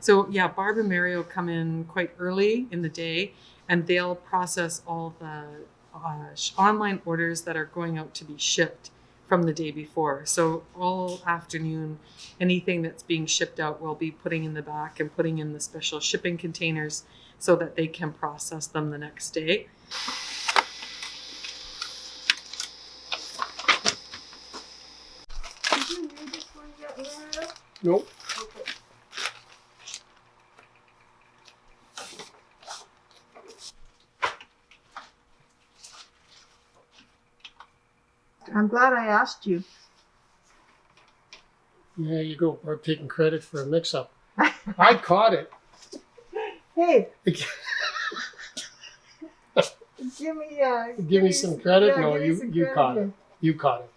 So yeah, Barb and Mary will come in quite early in the day, and they'll process all the online orders that are going out to be shipped from the day before. So all afternoon, anything that's being shipped out, we'll be putting in the back and putting in the special shipping containers so that they can process them the next day. Did you read this one yet, Noro? Nope. Okay. I'm glad I asked you. Yeah, you go. I'm taking credit for a mix-up. I caught it. Hey, give me some credit. Yeah, No, give me some you credit caught here. it. You caught it.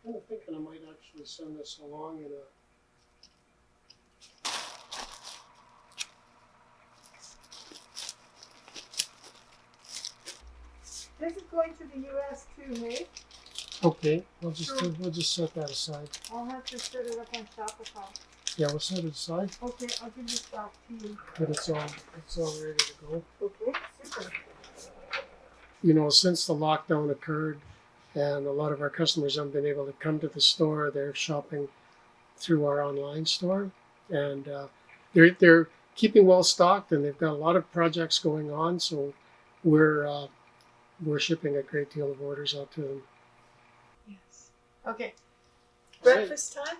I'm thinking I might actually send this along in a. This is going to the U.S. too, hey? Okay, we'll just set that aside. I'll have to set it up on Shopify. Yeah, we'll set it aside. Okay, I'll give this back to you. But it's all ready to go. Okay, super. You know, since the lockdown occurred, and a lot of our customers haven't been able to come to the store, they're shopping through our online store, and they're keeping well stocked, and they've got a lot of projects going on. So we're shipping a great deal of orders out to them. Yes. Okay. Breakfast time?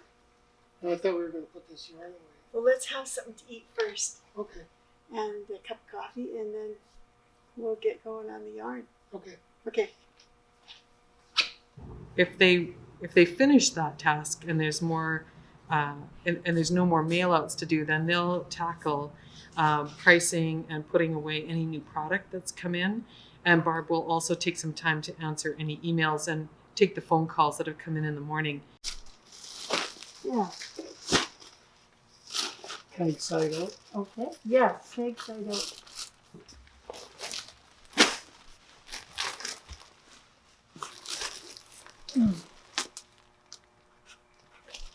I thought we were going to put this yarn away. Well, let's have something to eat first. Okay. And a cup of coffee, and then we'll get going on the yarn. Okay. Okay. If they finish that task and there's more and there's no more mail outs to do, then they'll tackle pricing and putting away any new product that's come in. And Barb will also take some time to answer any emails and take the phone calls that have come in the morning. Yeah. Keg side out. Okay. Yes, keg side out.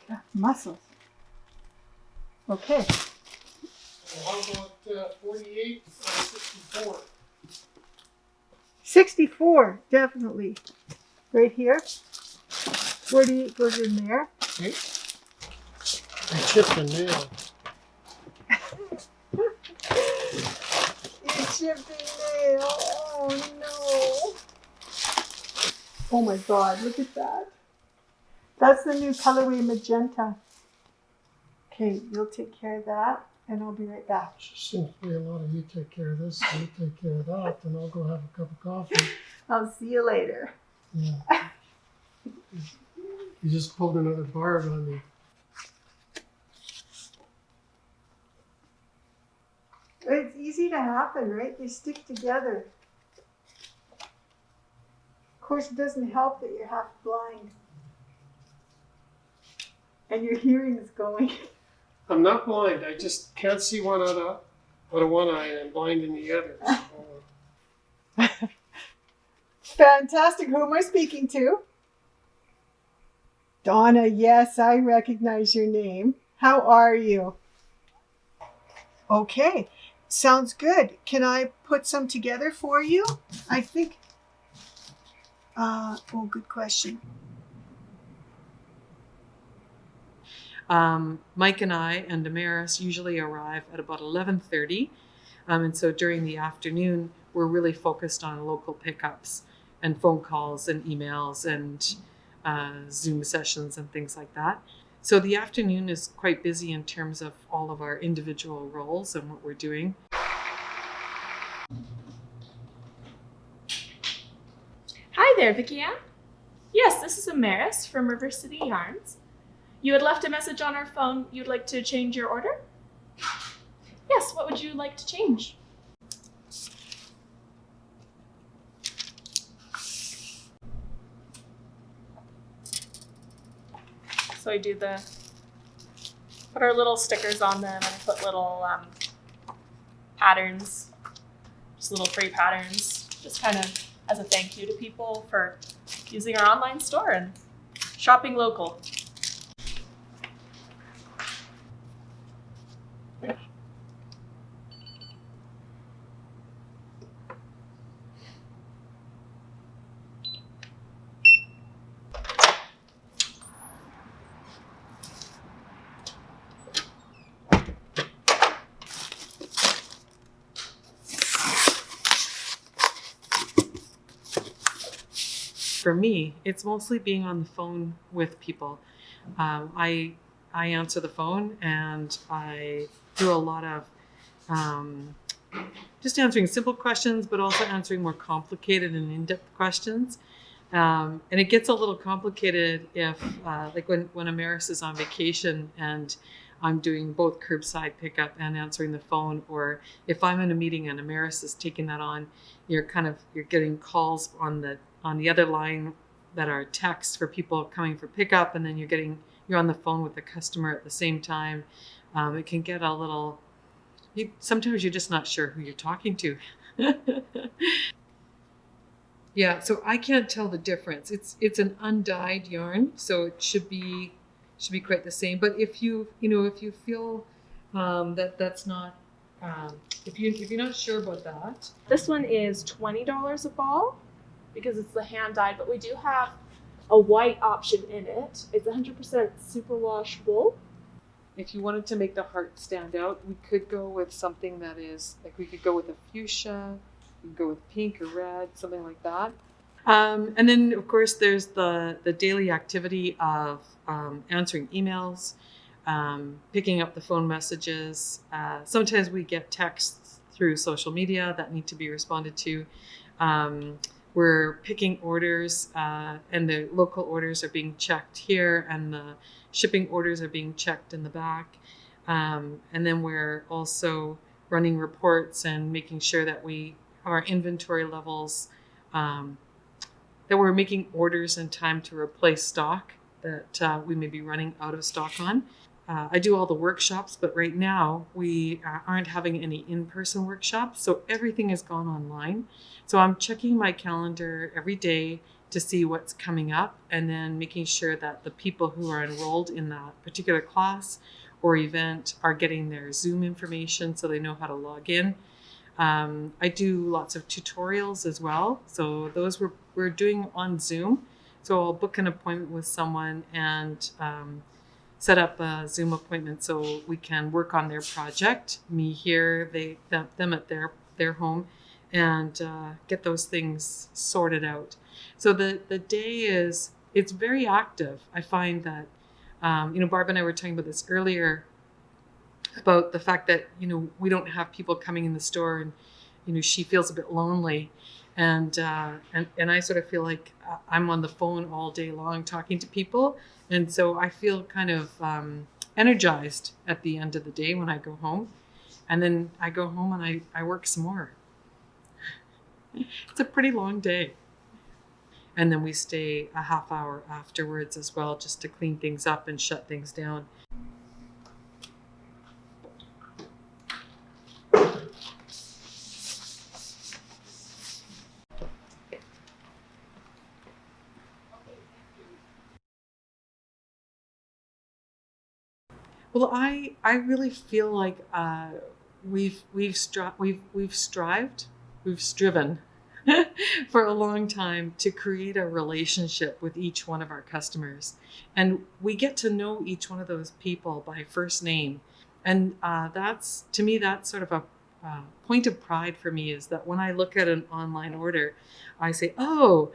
Yeah, muscles. Okay. How about 48 and 64? 64, definitely. Right here. 48 goes in there. Okay. I chipped a nail. You chipped a nail. Oh no. Oh my God, look at that. That's the new colorway magenta. Okay, you'll take care of that, and I'll be right back. Seems to be a lot of you take care of this, you take care of that, and I'll go have a cup of coffee. I'll see you later. Yeah. You just pulled another barb on me. It's easy to happen, right? They stick together. Of course, it doesn't help that you're half blind. And your hearing is going. I'm not blind. I just can't see one out of one eye and I'm blind in the other. So. Fantastic. Who am I speaking to? Donna. Yes, I recognize your name. How are you? Okay. Sounds good. Can I put some together for you? I think. Good question. Mike and I and Damaris usually arrive at about 11:30. And so during the afternoon, we're really focused on local pickups and phone calls and emails and Zoom sessions and things like that. So the afternoon is quite busy in terms of all of our individual roles and what we're doing. Hi there, Vicky Ann. Yes, this is Amaris from River City Yarns. You had left a message on our phone. You'd like to change your order? Yes, what would you like to change? So I do put our little stickers on them, and I put little patterns, just little free patterns, just kind of as a thank you to people for using our online store and shopping local. for me, it's mostly being on the phone with people. I answer the phone and I do a lot of just answering simple questions, but also answering more complicated and in-depth questions. And it gets a little complicated if, like when Amaris is on vacation and I'm doing both curbside pickup and answering the phone, or if I'm in a meeting and Amaris is taking that on, you're getting calls on the other line that are texts for people coming for pickup, and then you're on the phone with the customer at the same time. It can get a little. Sometimes you're just not sure who you're talking to. Yeah, so I can't tell the difference. It's an undyed yarn, so it should be quite the same. But if you feel that's not if you're not sure about that, This one is $20 a ball because it's the hand dyed, but we do have a white option in it. It's 100% superwash wool. if you wanted to make the heart stand out, we could go with something that is like, we could go with a fuchsia, we could go with pink or red, something like that. And then of course there's the daily activity of answering emails, picking up the phone messages. Sometimes we get texts through social media that need to be responded to. We're picking orders, and the local orders are being checked here, and the shipping orders are being checked in the back. And then we're also running reports and making sure that we have our inventory levels, that we're making orders in time to replace stock that we may be running out of stock on. I do all the workshops, but right now we aren't having any in-person workshops, so everything has gone online. So I'm checking my calendar every day to see what's coming up, and then making sure that the people who are enrolled in that particular class or event are getting their Zoom information so they know how to log in. I do lots of tutorials as well, so those we're doing on Zoom. So I'll book an appointment with someone and set up a Zoom appointment so we can work on their project, me here, them at their home, and get those things sorted out. So the day it's very active. I find that, Barb and I were talking about this earlier, about the fact that, we don't have people coming in the store, and, she feels a bit lonely. And I sort of feel like I'm on the phone all day long talking to people. And so I feel kind of energized at the end of the day when I go home. And then I go home and I work some more. It's a pretty long day. And then we stay a half hour afterwards as well, just to clean things up and shut things down. Well, I really feel like we've striven for a long time to create a relationship with each one of our customers, and we get to know each one of those people by first name, and that's, to me, that's sort of a point of pride for me, is that when I look at an online order, I say, oh,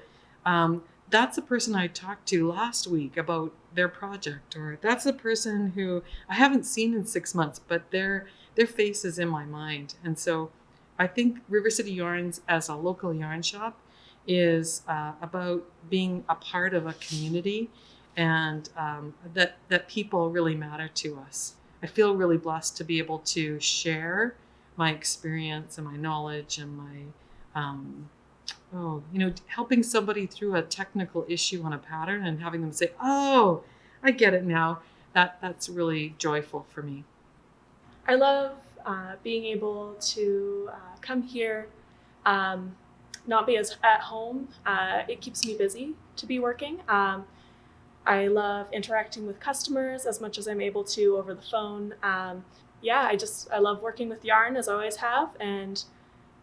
that's the person I talked to last week about their project, or that's the person who I haven't seen in 6 months, but their face is in my mind. And so I think River City Yarns as a local yarn shop is about being a part of a community, and that people really matter to us. I feel really blessed to be able to share my experience and my knowledge and my helping somebody through a technical issue on a pattern and having them say, oh, I get it now. That's really joyful for me. I love being able to come here, not be as at home. It keeps me busy to be working. I love interacting with customers as much as I'm able to over the phone. I love working with yarn, as I always have, and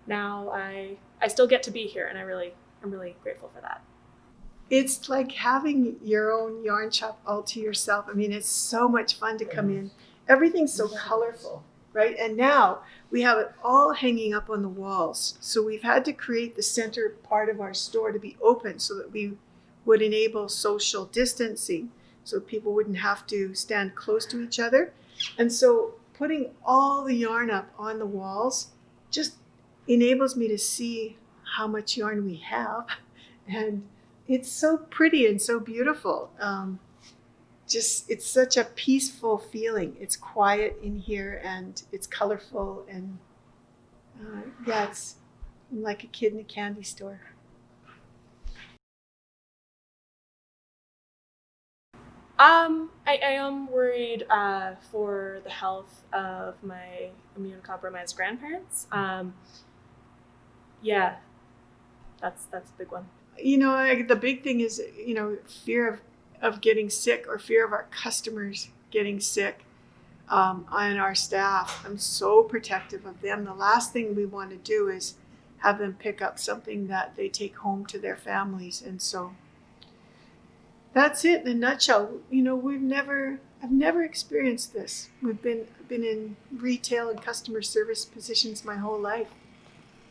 now I still get to be here, and I'm really grateful for that. It's like having your own yarn shop all to yourself. I mean, it's so much fun to come in. Everything's so colorful, right? And now we have it all hanging up on the walls. So we've had to create the center part of our store to be open so that we would enable social distancing so people wouldn't have to stand close to each other. And so putting all the yarn up on the walls just enables me to see how much yarn we have. And it's so pretty and so beautiful. It's such a peaceful feeling. It's quiet in here and it's colorful and it's like a kid in a candy store. I am worried for the health of my immune-compromised grandparents. Yeah, that's a big one. The big thing is, fear of getting sick or fear of our customers getting sick and our staff. I'm so protective of them. The last thing we want to do is have them pick up something that they take home to their families. And so that's it in a nutshell. I've never experienced this. We've been in retail and customer service positions my whole life.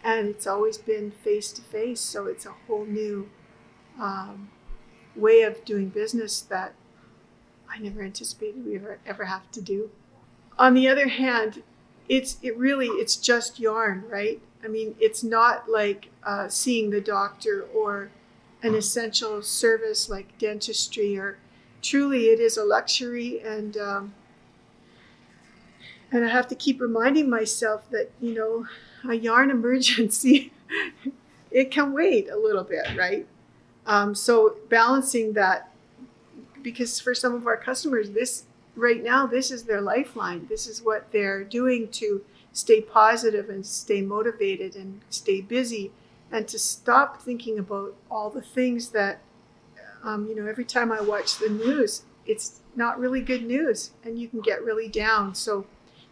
And it's always been face to face. So it's a whole new way of doing business that I never anticipated we ever have to do. On the other hand, it's just yarn, right? I mean, it's not like seeing the doctor or an essential service like dentistry, or truly it is a luxury. And I have to keep reminding myself that, a yarn emergency, it can wait a little bit, right? So balancing that, because for some of our customers, this is their lifeline. This is what they're doing to stay positive and stay motivated and stay busy, and to stop thinking about all the things that, every time I watch the news, it's not really good news and you can get really down. So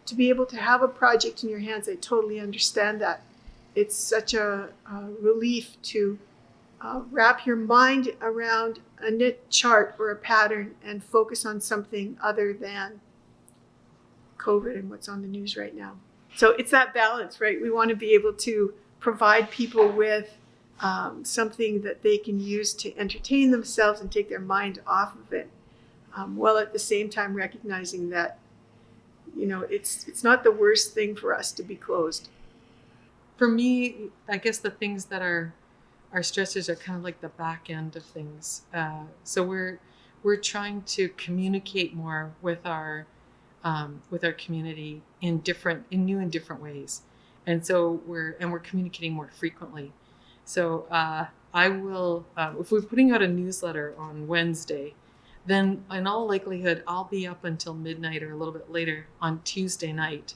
to be able to have a project in your hands, I totally understand that. It's such a relief to wrap your mind around a knit chart or a pattern and focus on something other than COVID and what's on the news right now. So it's that balance, right? We want to be able to provide people with something that they can use to entertain themselves and take their mind off of it, while at the same time recognizing that, it's not the worst thing for us to be closed. For me, I guess the things that are stressors are kind of like the back end of things. So we're trying to communicate more with our community in new and different ways, and so we're communicating more frequently. So I will, if we're putting out a newsletter on Wednesday, then in all likelihood I'll be up until midnight or a little bit later on Tuesday night,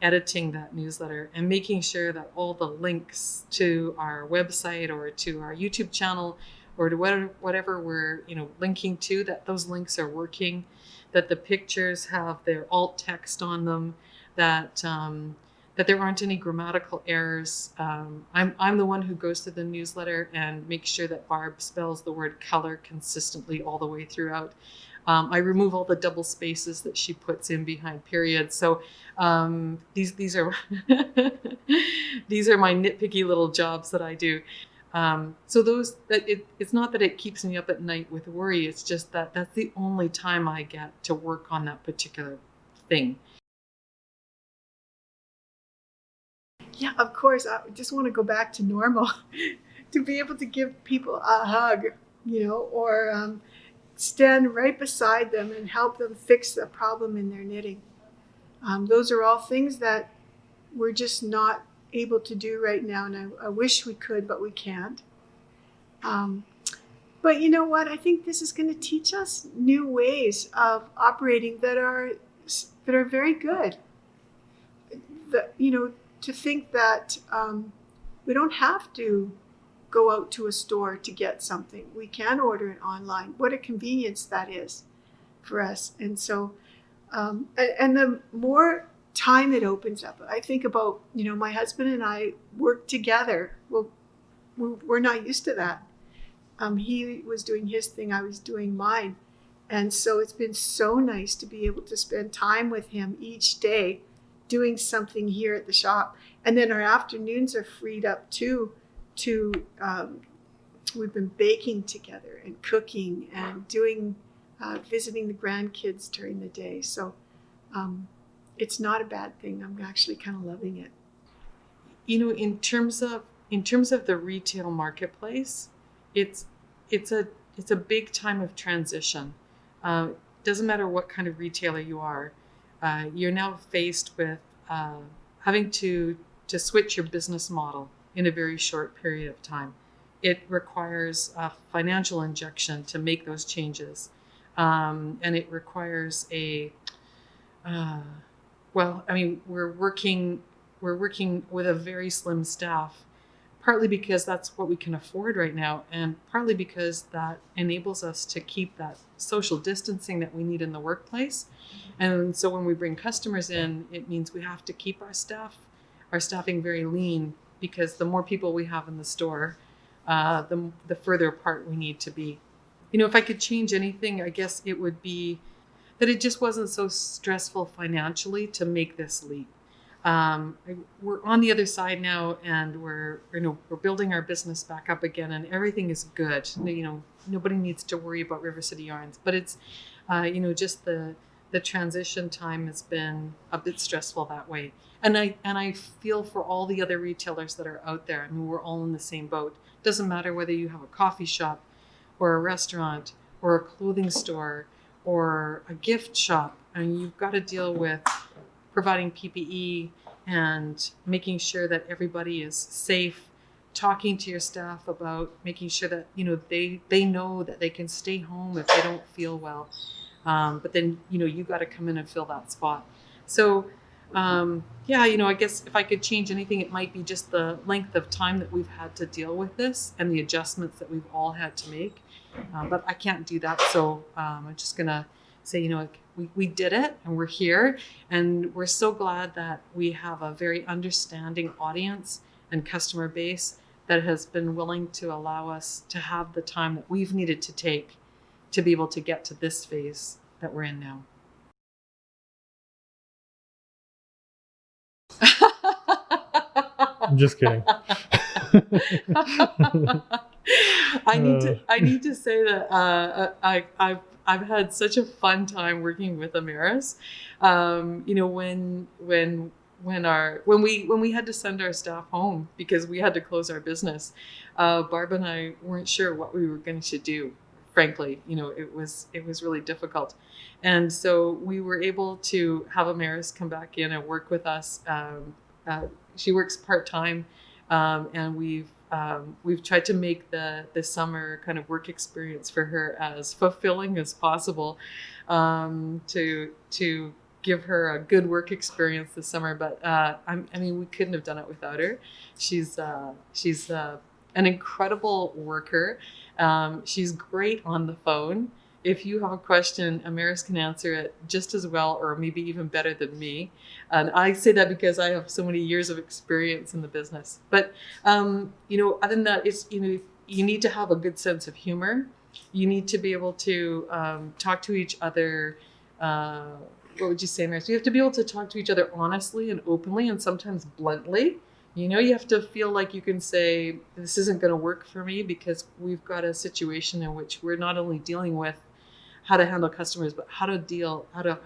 editing that newsletter and making sure that all the links to our website or to our YouTube channel or to whatever we're linking to, that those links are working, that the pictures have their alt text on them, that there aren't any grammatical errors. I'm the one who goes to the newsletter and makes sure that Barb spells the word color consistently all the way throughout. I remove all the double spaces that she puts in behind periods. So these are these are my nitpicky little jobs that I do. So it's not that it keeps me up at night with worry. It's just that that's the only time I get to work on that particular thing. Yeah, of course. I just want to go back to normal, to be able to give people a hug, or stand right beside them and help them fix the problem in their knitting. Those are all things that we're just not able to do right now, and I wish we could, but we can't. But you know what? I think this is going to teach us new ways of operating that are very good. To think that we don't have to go out to a store to get something. We can order it online. What a convenience that is for us. And so, and the more time it opens up, I think about, my husband and I work together. Well, we're not used to that. He was doing his thing, I was doing mine. And so it's been so nice to be able to spend time with him each day doing something here at the shop. And then our afternoons are freed up too to we've been baking together and cooking and doing, visiting the grandkids during the day. So it's not a bad thing. I'm actually kind of loving it. You know, in terms of the retail marketplace, it's a big time of transition. Doesn't matter what kind of retailer you are, you're now faced with having to switch your business model in a very short period of time. It requires a financial injection to make those changes, and it requires we're working with a very slim staff, partly because that's what we can afford right now, and partly because that enables us to keep that social distancing that we need in the workplace. And so when we bring customers in, it means we have to keep our staffing very lean, because the more people we have in the store, the further apart we need to be. You know, if I could change anything, I guess it would be that it just wasn't so stressful financially to make this leap. We're on the other side now, and we're building our business back up again, and everything is good. You know, nobody needs to worry about River City Yarns, but it's just the transition time has been a bit stressful that way. And I feel for all the other retailers that are out there. I mean, we're all in the same boat. Doesn't matter whether you have a coffee shop or a restaurant or a clothing store or a gift shop. I mean, you've got to deal with providing PPE and making sure that everybody is safe, talking to your staff about making sure that, you know, they know that they can stay home if they don't feel well. But then, you know, you got to come in and fill that spot. So, I guess if I could change anything, it might be just the length of time that we've had to deal with this and the adjustments that we've all had to make. But I can't do that. So I'm just going to say, you know, we did it, and we're here, and we're so glad that we have a very understanding audience and customer base that has been willing to allow us to have the time that we've needed to take to be able to get to this phase that we're in now. I'm just kidding. I need to say that I've had such a fun time working with Amaris. You know, when we had to send our staff home because we had to close our business, Barb and I weren't sure what we were going to do. Frankly, you know, it was really difficult, and so we were able to have Amaris come back in and work with us. She works part-time, and we've tried to make the summer kind of work experience for her as fulfilling as possible, to give her a good work experience this summer. But we couldn't have done it without her. She's an incredible worker. She's great on the phone. If you have a question, Amaris can answer it just as well, or maybe even better than me. And I say that because I have so many years of experience in the business. But, other than that, it's, you need to have a good sense of humor. You need to be able to talk to each other. What would you say, Amaris? You have to be able to talk to each other honestly and openly, and sometimes bluntly. You have to feel like you can say, this isn't going to work for me, because we've got a situation in which we're not only dealing with how to handle customers, but how to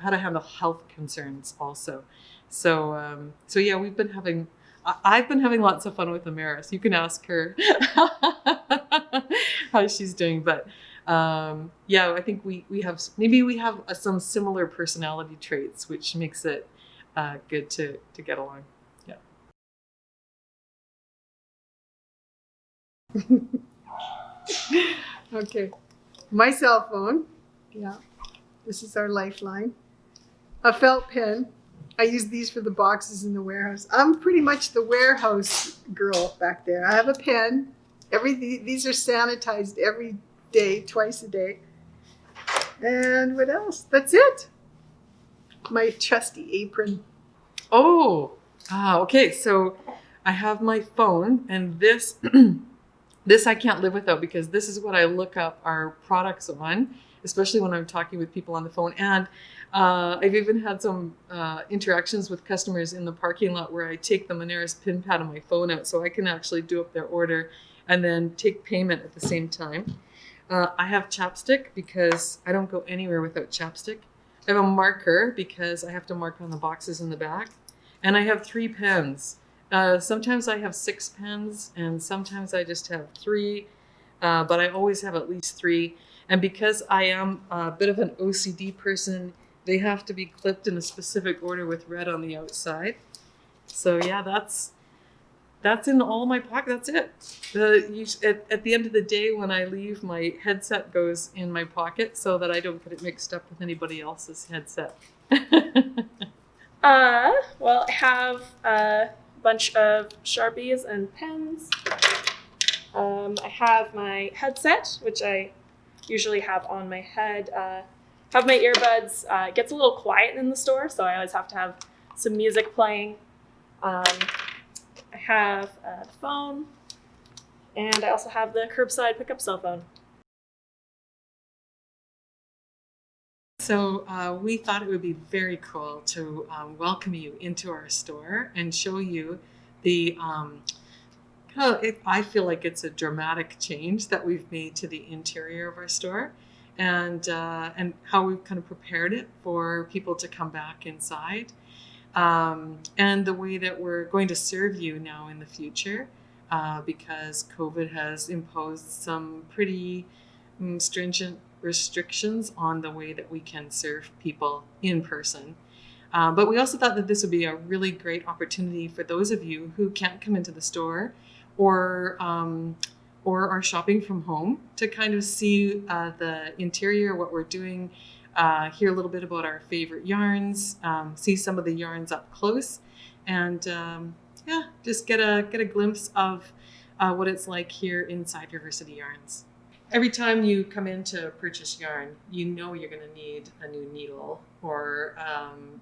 handle health concerns also. So I've been having lots of fun with Amaris. You can ask her how she's doing, but I think we have some similar personality traits, which makes it good to get along. Okay, my cell phone. Yeah, this is our lifeline. A felt pen. I use these for the boxes in the warehouse. I'm pretty much the warehouse girl back there. I have a pen. These are sanitized every day, twice a day. And what else? That's it. My trusty apron. Okay. So I have my phone, and this this I can't live without, because this is what I look up our products on, especially when I'm talking with people on the phone. And I've even had some interactions with customers in the parking lot where I take the Monaris pin pad on my phone out so I can actually do up their order and then take payment at the same time. I have chapstick because I don't go anywhere without chapstick. I have a marker because I have to mark on the boxes in the back. And I have 3 pens. Sometimes I have 6 pens, and sometimes I just have 3, but I always have at least 3. And because I am a bit of an OCD person, they have to be clipped in a specific order with red on the outside. So yeah, that's in all my pockets. That's it. At the end of the day, when I leave, my headset goes in my pocket so that I don't get it mixed up with anybody else's headset. Well, I have a bunch of Sharpies and pens. I have my headset, which I usually have on my head. Have my earbuds. It gets a little quiet in the store, so I always have to have some music playing. I have the phone, and I also have the curbside pickup cell phone. So we thought it would be very cool to welcome you into our store and show you the I feel like it's a dramatic change that we've made to the interior of our store, and how we've kind of prepared it for people to come back inside, and the way that we're going to serve you now in the future, because COVID has imposed some pretty stringent restrictions on the way that we can serve people in person. But we also thought that this would be a really great opportunity for those of you who can't come into the store or are shopping from home to kind of see the interior, what we're doing, hear a little bit about our favorite yarns, see some of the yarns up close, and just get a glimpse of what it's like here inside River City Yarns. Every time you come in to purchase yarn, you know you're going to need a new needle or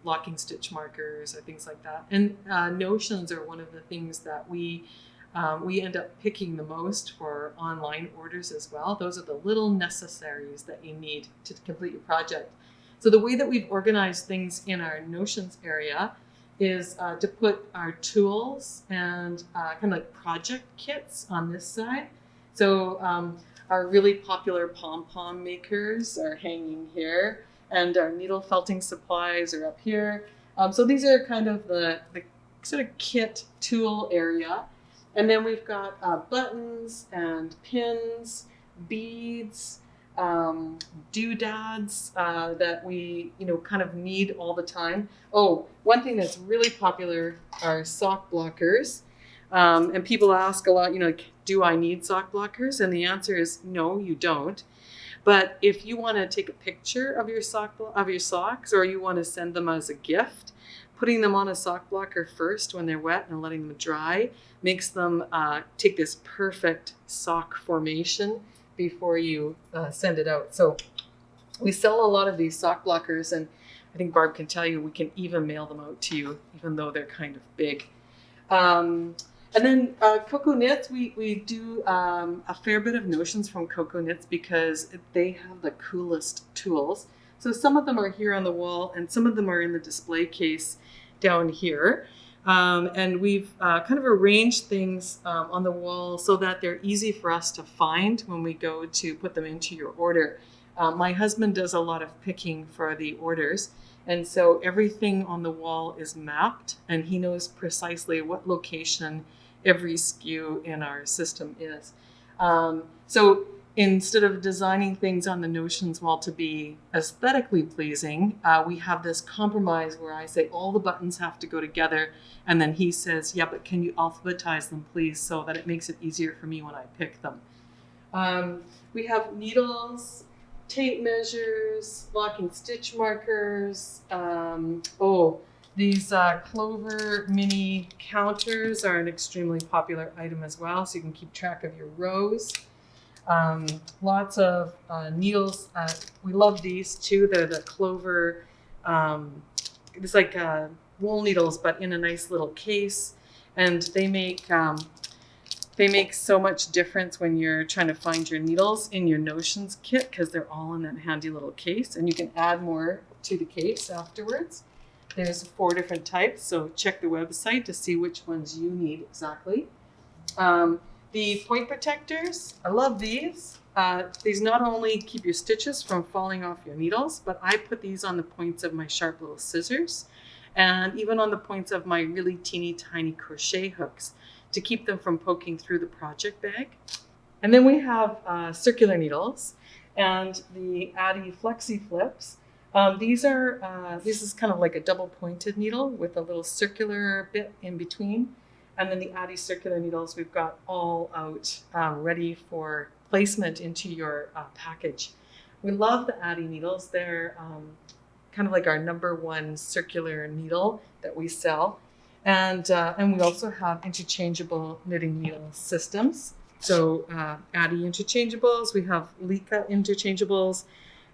locking stitch markers or things like that. And notions are one of the things that we end up picking the most for online orders as well. Those are the little necessaries that you need to complete your project. So the way that we've organized things in our notions area is to put our tools and kind of like project kits on this side. So our really popular pom-pom makers are hanging here, and our needle felting supplies are up here. So these are kind of the sort of kit tool area. And then we've got buttons and pins, beads, doodads that we kind of need all the time. Oh, one thing that's really popular are sock blockers. And people ask a lot, do I need sock blockers? And the answer is no, you don't. But if you want to take a picture of your socks, or you want to send them as a gift, putting them on a sock blocker first when they're wet and letting them dry makes them take this perfect sock formation before you send it out. So we sell a lot of these sock blockers, and I think Barb can tell you we can even mail them out to you, even though they're kind of big. And then Cocoa Knits, we do a fair bit of notions from Cocoa Knits because they have the coolest tools. So some of them are here on the wall, and some of them are in the display case down here. And we've kind of arranged things on the wall so that they're easy for us to find when we go to put them into your order. My husband does a lot of picking for the orders, and so everything on the wall is mapped, and he knows precisely what location every SKU in our system is. So instead of designing things on the notions wall to be aesthetically pleasing, we have this compromise where I say all the buttons have to go together, and then he says, yeah, but can you alphabetize them, please, so that it makes it easier for me when I pick them. We have needles, tape measures, locking stitch markers. These Clover mini counters are an extremely popular item as well, so you can keep track of your rows. Lots of needles. We love these too. They're the Clover, it's like wool needles, but in a nice little case. And they make so much difference when you're trying to find your needles in your notions kit, because they're all in that handy little case, and you can add more to the case afterwards. There's 4 different types, so check the website to see which ones you need exactly. The point protectors, I love these. These not only keep your stitches from falling off your needles, but I put these on the points of my sharp little scissors and even on the points of my really teeny tiny crochet hooks to keep them from poking through the project bag. And then we have circular needles and the Addy Flexi Flips. This is kind of like a double pointed needle with a little circular bit in between. And then the Addy circular needles we've got all out ready for placement into your package. We love the Addy needles. They're kind of like our #1 circular needle that we sell. And we also have interchangeable knitting needle systems. So Addy interchangeables, we have Leica interchangeables,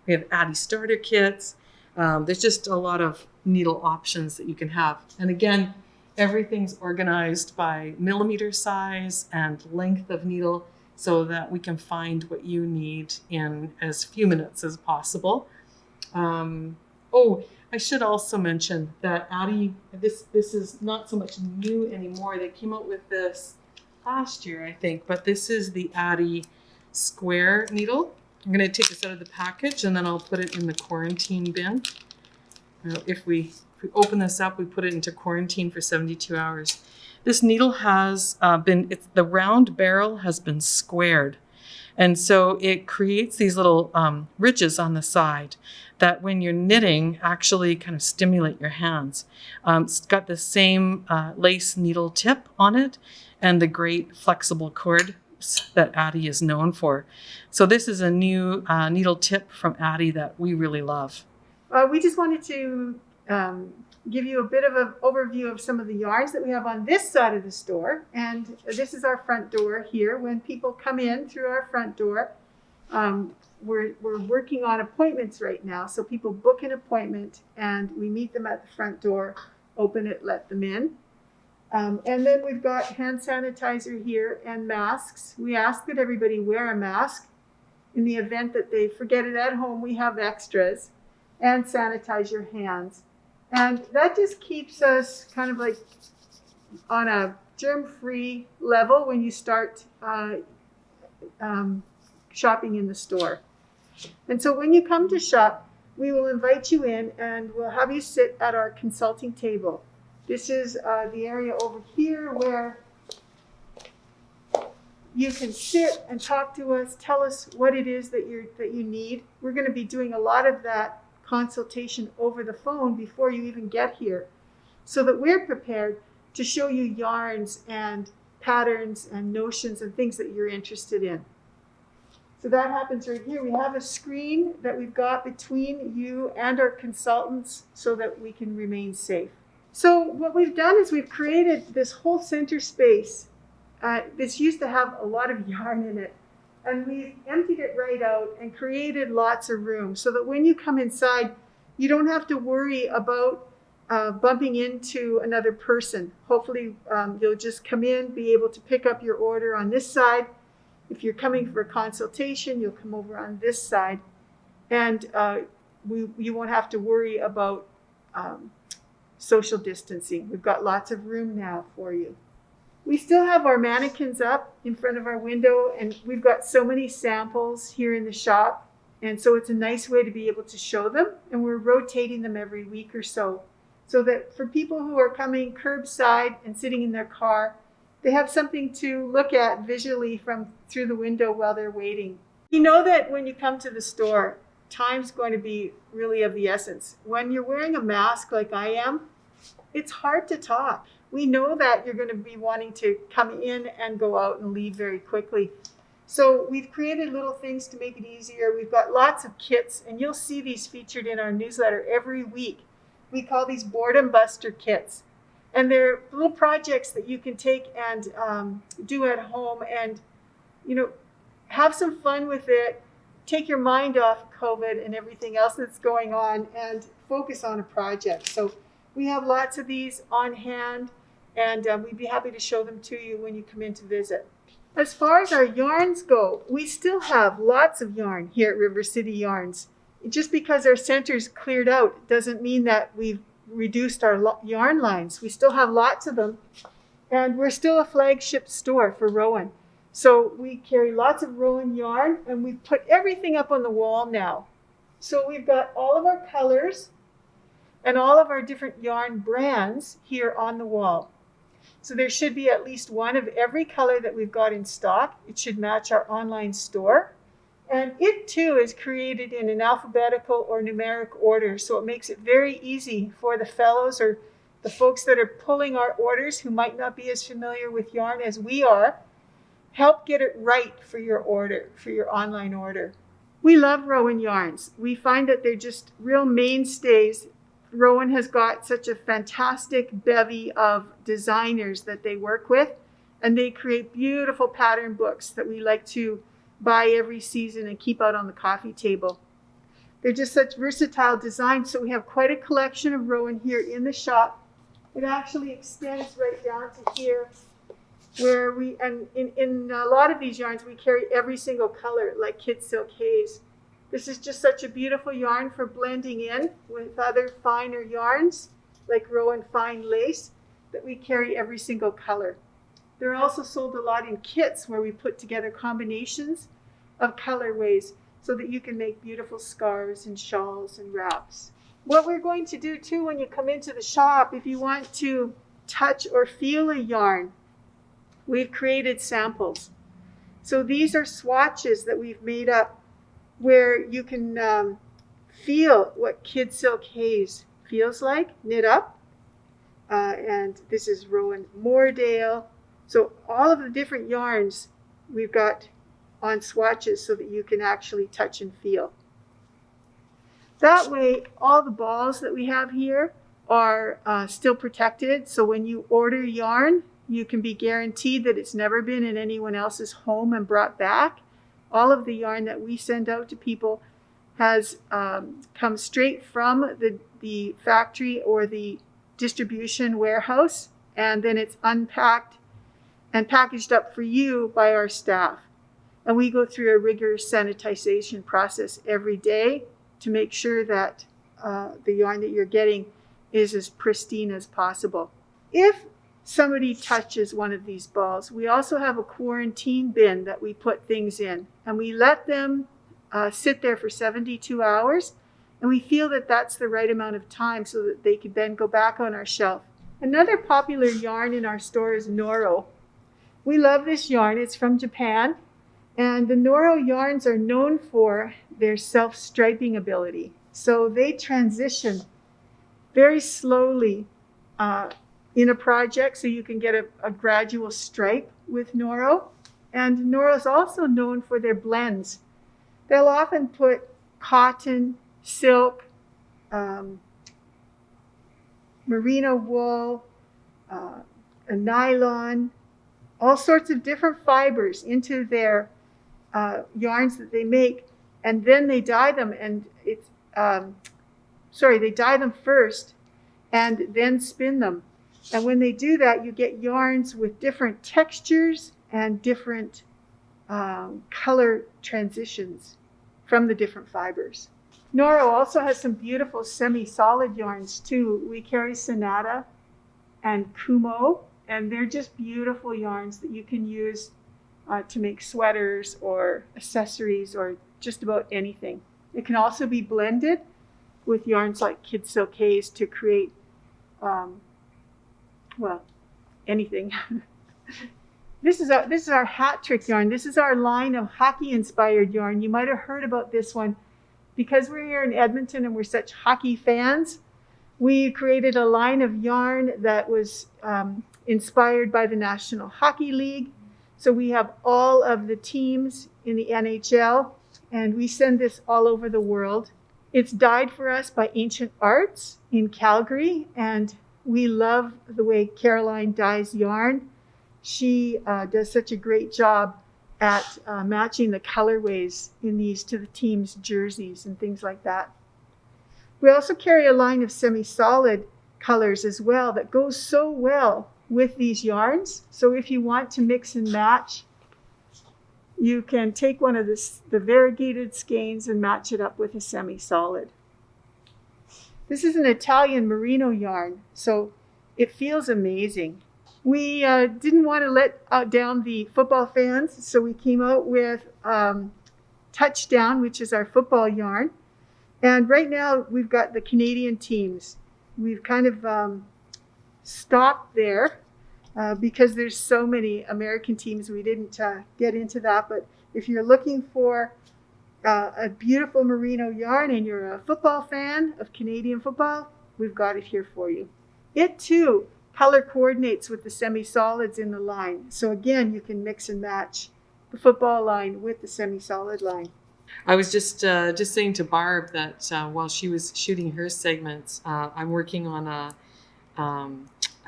we have Addy starter kits. There's just a lot of needle options that you can have. And again, everything's organized by millimeter size and length of needle so that we can find what you need in as few minutes as possible. I should also mention that Addy, this is not so much new anymore. They came out with this last year, I think, but this is the Addy square needle. I'm going to take this out of the package and then I'll put it in the quarantine bin. If we open this up, we put it into quarantine for 72 hours. This needle has the round barrel has been squared. And so it creates these little ridges on the side that when you're knitting actually kind of stimulate your hands. It's got the same lace needle tip on it and the great flexible cord that Addy is known for. So this is a new needle tip from Addy that we really love. We just wanted to give you a bit of an overview of some of the yarns that we have on this side of the store. And this is our front door here. When people come in through our front door, we're working on appointments right now. So people book an appointment and we meet them at the front door, open it, let them in. And then we've got hand sanitizer here and masks. We ask that everybody wear a mask. In the event that they forget it at home, we have extras. And sanitize your hands. And that just keeps us kind of like on a germ-free level when you start shopping in the store. And so when you come to shop, we will invite you in and we'll have you sit at our consulting table. This is the area over here where you can sit and talk to us, tell us what it is that you need. We're going to be doing a lot of that consultation over the phone before you even get here so that we're prepared to show you yarns and patterns and notions and things that you're interested in. So that happens right here. We have a screen that we've got between you and our consultants so that we can remain safe. So what we've done is we've created this whole center space. This used to have a lot of yarn in it. And we've emptied it right out and created lots of room so that when you come inside, you don't have to worry about bumping into another person. Hopefully, you'll just come in, be able to pick up your order on this side. If you're coming for a consultation, you'll come over on this side. And you won't have to worry about social distancing. We've got lots of room now for you. We still have our mannequins up in front of our window, and we've got so many samples here in the shop. And so it's a nice way to be able to show them. And we're rotating them every week or so that for people who are coming curbside and sitting in their car, they have something to look at visually through the window while they're waiting. You know that when you come to the store, time's going to be really of the essence. When you're wearing a mask like I am, it's hard to talk. We know that you're going to be wanting to come in and go out and leave very quickly. So we've created little things to make it easier. We've got lots of kits, and you'll see these featured in our newsletter every week. We call these Boredom Buster kits. And they're little projects that you can take and do at home and, have some fun with it. Take your mind off COVID and everything else that's going on and focus on a project. So we have lots of these on hand. And we'd be happy to show them to you when you come in to visit. As far as our yarns go, we still have lots of yarn here at River City Yarns. Just because our center's cleared out doesn't mean that we've reduced our yarn lines. We still have lots of them. And we're still a flagship store for Rowan. So we carry lots of Rowan yarn, and we've put everything up on the wall now. So we've got all of our colors and all of our different yarn brands here on the wall. So there should be at least one of every color that we've got in stock. It should match our online store. And it too is created in an alphabetical or numeric order, so it makes it very easy for the fellows or the folks that are pulling our orders who might not be as familiar with yarn as we are. Help get it right for your order, for your online order. We love Rowan yarns. We find that they're just real mainstays. Rowan has got such a fantastic bevy of designers that they work with, and they create beautiful pattern books that we like to buy every season and keep out on the coffee table. They're just such versatile designs, so we have quite a collection of Rowan here in the shop. It actually extends right down to here, where we, and in a lot of these yarns, we carry every single color, like Kid Silk Haze. This is just such a beautiful yarn for blending in with other finer yarns, like Rowan Fine Lace, that we carry every single color. They're also sold a lot in kits where we put together combinations of colorways so that you can make beautiful scarves and shawls and wraps. What we're going to do too when you come into the shop, if you want to touch or feel a yarn, we've created samples. So these are swatches that we've made up where you can feel what Kid Silk Haze feels like, knit up. And this is Rowan Moordale. So all of the different yarns we've got on swatches so that you can actually touch and feel. That way, all the balls that we have here are still protected. So when you order yarn, you can be guaranteed that it's never been in anyone else's home and brought back. All of the yarn that we send out to people has come straight from the factory or the distribution warehouse, and then it's unpacked and packaged up for you by our staff. And we go through a rigorous sanitization process every day to make sure that the yarn that you're getting is as pristine as possible. If somebody touches one of these balls, we also have a quarantine bin that we put things in, and we let them sit there for 72 hours, and we feel that that's the right amount of time so that they could then go back on our shelf. Another popular yarn in our store is Noro. We love this yarn. It's from Japan, and the Noro yarns are known for their self-striping ability. So they transition very slowly in a project, so you can get a gradual stripe with Noro. And Noro is also known for their blends. They'll often put cotton, silk, merino wool, a nylon, all sorts of different fibers into their yarns that they make, and then they dye them, and they dye them first and then spin them. And when they do that, you get yarns with different textures and different color transitions from the different fibers. Noro also has some beautiful semi-solid yarns too. We carry Sonata and Kumo, and they're just beautiful yarns that you can use to make sweaters or accessories or just about anything. It can also be blended with yarns like Kid Silk Haze to create anything. This is our hat trick yarn. This is our line of hockey-inspired yarn. You might have heard about this one. Because we're here in Edmonton and we're such hockey fans, we created a line of yarn that was inspired by the National Hockey League. So we have all of the teams in the NHL, and we send this all over the world. It's dyed for us by Ancient Arts in Calgary, and we love the way Caroline dyes yarn. She does such a great job at matching the colorways in these to the team's jerseys and things like that. We also carry a line of semi-solid colors as well that goes so well with these yarns. So if you want to mix and match, you can take one of the variegated skeins and match it up with a semi-solid. This is an Italian merino yarn, so it feels amazing. We didn't want to let down the football fans, so we came out with Touchdown, which is our football yarn. And right now we've got the Canadian teams. We've kind of stopped there because there's so many American teams. We didn't get into that, but if you're looking for a beautiful merino yarn and you're a football fan of Canadian football, we've got it here for you. It too color coordinates with the semi-solids in the line. So again, you can mix and match the football line with the semi-solid line. I was just saying to Barb that while she was shooting her segments, I'm working on a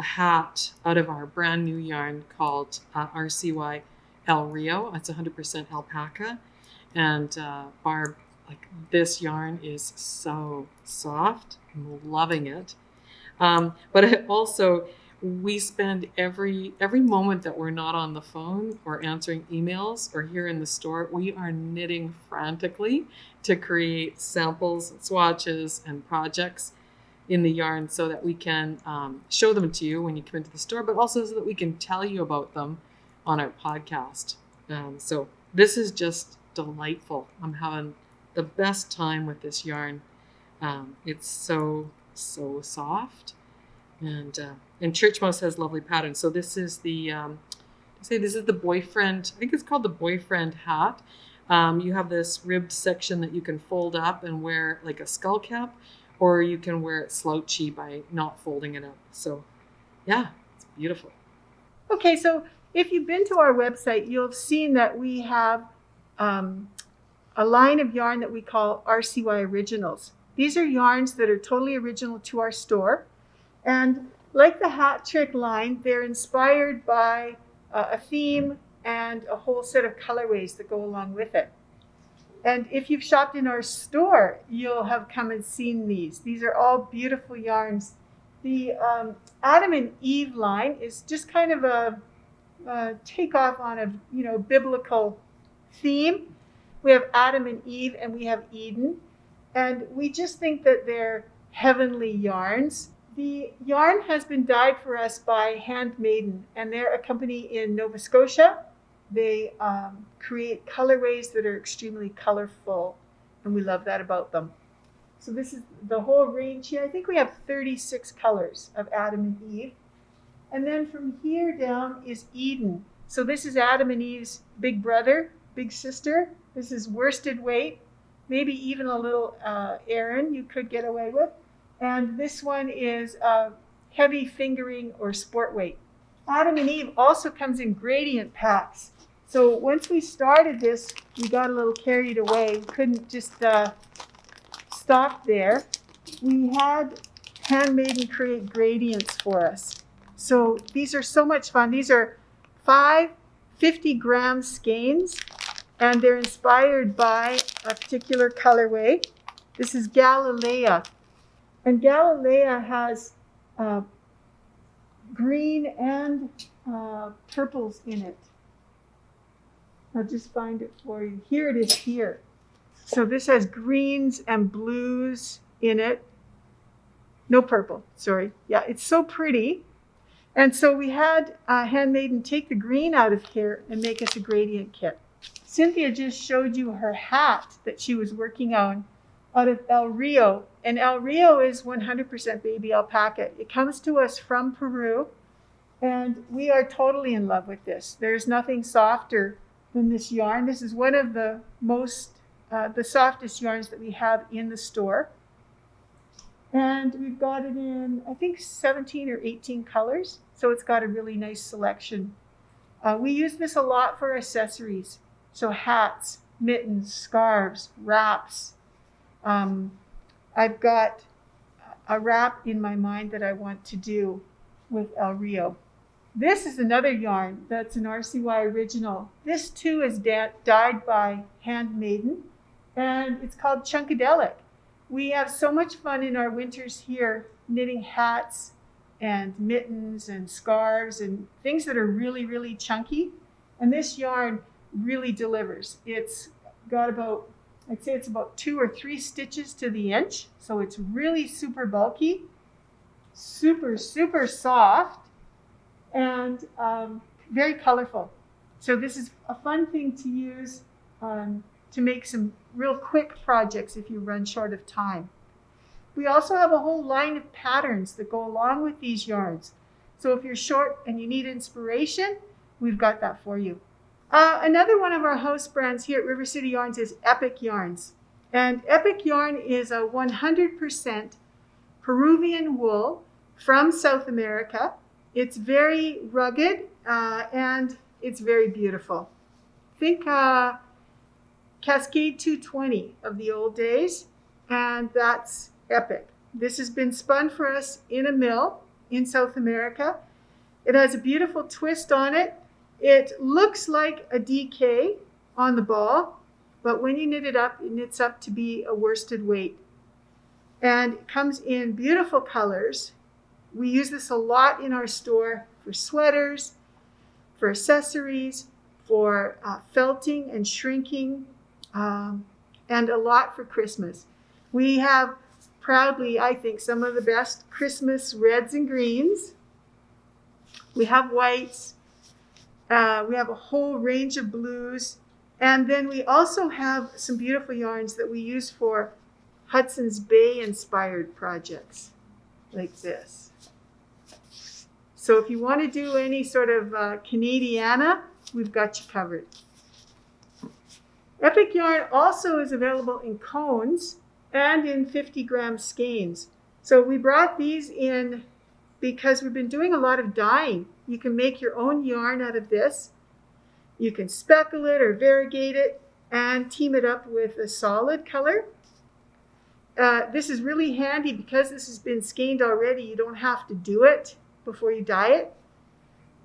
hat out of our brand new yarn called Rcy El Rio. It's 100% alpaca. And Barb, like, this yarn is so soft. I'm loving it. But also, we spend every moment that we're not on the phone or answering emails or here in the store, we are knitting frantically to create samples, swatches, and projects in the yarn so that we can show them to you when you come into the store, but also so that we can tell you about them on our podcast. So this is just delightful. I'm having the best time with this yarn. It's so soft, and Church Mouse has lovely patterns. So this is the this is the boyfriend. I think it's called the boyfriend hat. You have this ribbed section that you can fold up and wear like a skull cap, or you can wear it slouchy by not folding it up. So yeah, it's beautiful. Okay, so if you've been to our website, you'll have seen that we have a line of yarn that we call Rcy Originals. These are yarns that are totally original to our store. And like the hat trick line, they're inspired by a theme and a whole set of colorways that go along with it. And if you've shopped in our store, you'll have come and seen these. These are all beautiful yarns. The Adam and Eve line is just kind of a takeoff on a biblical theme. We have Adam and Eve and we have Eden. And we just think that they're heavenly yarns. The yarn has been dyed for us by Handmaiden, and they're a company in Nova Scotia. They create colorways that are extremely colorful, and we love that about them. So this is the whole range here. I think we have 36 colors of Adam and Eve. And then from here down is Eden. So this is Adam and Eve's big brother, big sister. This is worsted weight, maybe even a little Aran you could get away with. And this one is heavy fingering or sport weight. Adam and Eve also comes in gradient packs. So once we started this, we got a little carried away. We couldn't just stop there. We had Handmaiden create gradients for us. So these are so much fun. These are 5 50-gram skeins, and they're inspired by a particular colorway. This is Galilea. And Galilea has green and purples in it. I'll just find it for you. Here it is here. So this has greens and blues in it. No purple, sorry. Yeah, it's so pretty. And so we had Handmaiden take the green out of here and make us a gradient kit. Cynthia just showed you her hat that she was working on out of El Rio. And El Rio is 100% baby alpaca. It comes to us from Peru, and we are totally in love with this. There's nothing softer than this yarn. This is one of the softest yarns that we have in the store. And we've got it in, I think, 17 or 18 colors. So it's got a really nice selection. We use this a lot for accessories. So hats, mittens, scarves, wraps. I've got a wrap in my mind that I want to do with El Rio. This is another yarn that's an Rcy original. This too is dyed by Handmaiden, and it's called Chunkadelic. We have so much fun in our winters here knitting hats and mittens and scarves and things that are really, really chunky. And this yarn really delivers. It's got about, I'd say it's about 2 or 3 stitches to the inch. So it's really super bulky, super, super soft. and very colorful. So this is a fun thing to use to make some real quick projects if you run short of time. We also have a whole line of patterns that go along with these yarns. So if you're short and you need inspiration, we've got that for you. Another one of our house brands here at River City Yarns is Epic Yarns. And Epic Yarn is a 100% Peruvian wool from South America. It's very rugged and it's very beautiful. Think Cascade 220 of the old days, and that's Epic. This has been spun for us in a mill in South America. It has a beautiful twist on it. It looks like a DK on the ball, but when you knit it up, it knits up to be a worsted weight. And it comes in beautiful colors. We use this a lot in our store for sweaters, for accessories, for felting and shrinking, and a lot for Christmas. We have proudly, I think, some of the best Christmas reds and greens. We have whites. We have a whole range of blues. And then we also have some beautiful yarns that we use for Hudson's Bay inspired projects like this. So if you want to do any sort of Canadiana, we've got you covered. Epic Yarn also is available in cones and in 50-gram skeins. So we brought these in because we've been doing a lot of dyeing. You can make your own yarn out of this. You can speckle it or variegate it and team it up with a solid color. This is really handy because this has been skeined already. You don't have to do it before you dye it.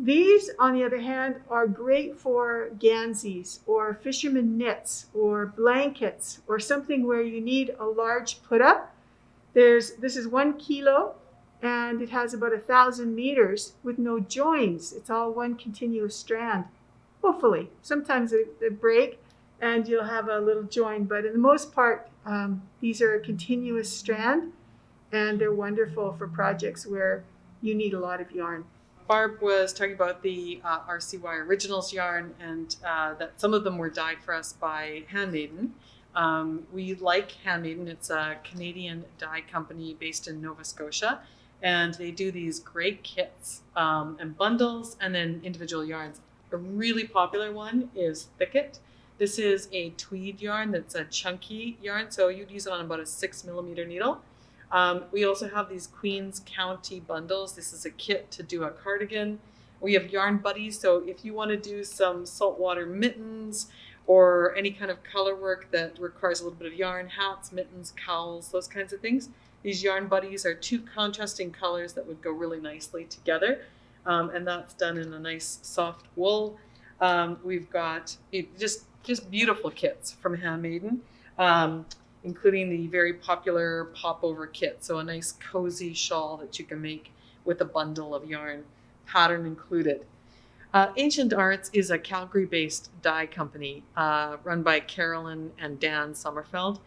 These, on the other hand, are great for ganzies or fisherman knits or blankets or something where you need a large put-up. This is 1 kilo and it has about 1,000 meters with no joins. It's all one continuous strand, hopefully. Sometimes they break and you'll have a little join, but in the most part, these are a continuous strand and they're wonderful for projects where you need a lot of yarn. Barb was talking about the Rcy Originals yarn and that some of them were dyed for us by Handmaiden. We like Handmaiden. It's a Canadian dye company based in Nova Scotia, and they do these great kits and bundles and then individual yarns. A really popular one is Thicket. This is a tweed yarn that's a chunky yarn, so you'd use it on about a 6mm needle. We also have these Queens County bundles. This is a kit to do a cardigan. We have yarn buddies, so if you want to do some saltwater mittens or any kind of color work that requires a little bit of yarn, hats, mittens, cowls, those kinds of things, these yarn buddies are 2 contrasting colors that would go really nicely together, and that's done in a nice soft wool. We've got just beautiful kits from Handmaiden. Including the very popular pop-over kit. So a nice cozy shawl that you can make with a bundle of yarn, pattern included. Ancient Arts is a Calgary-based dye company run by Carolyn and Dan Sommerfeld.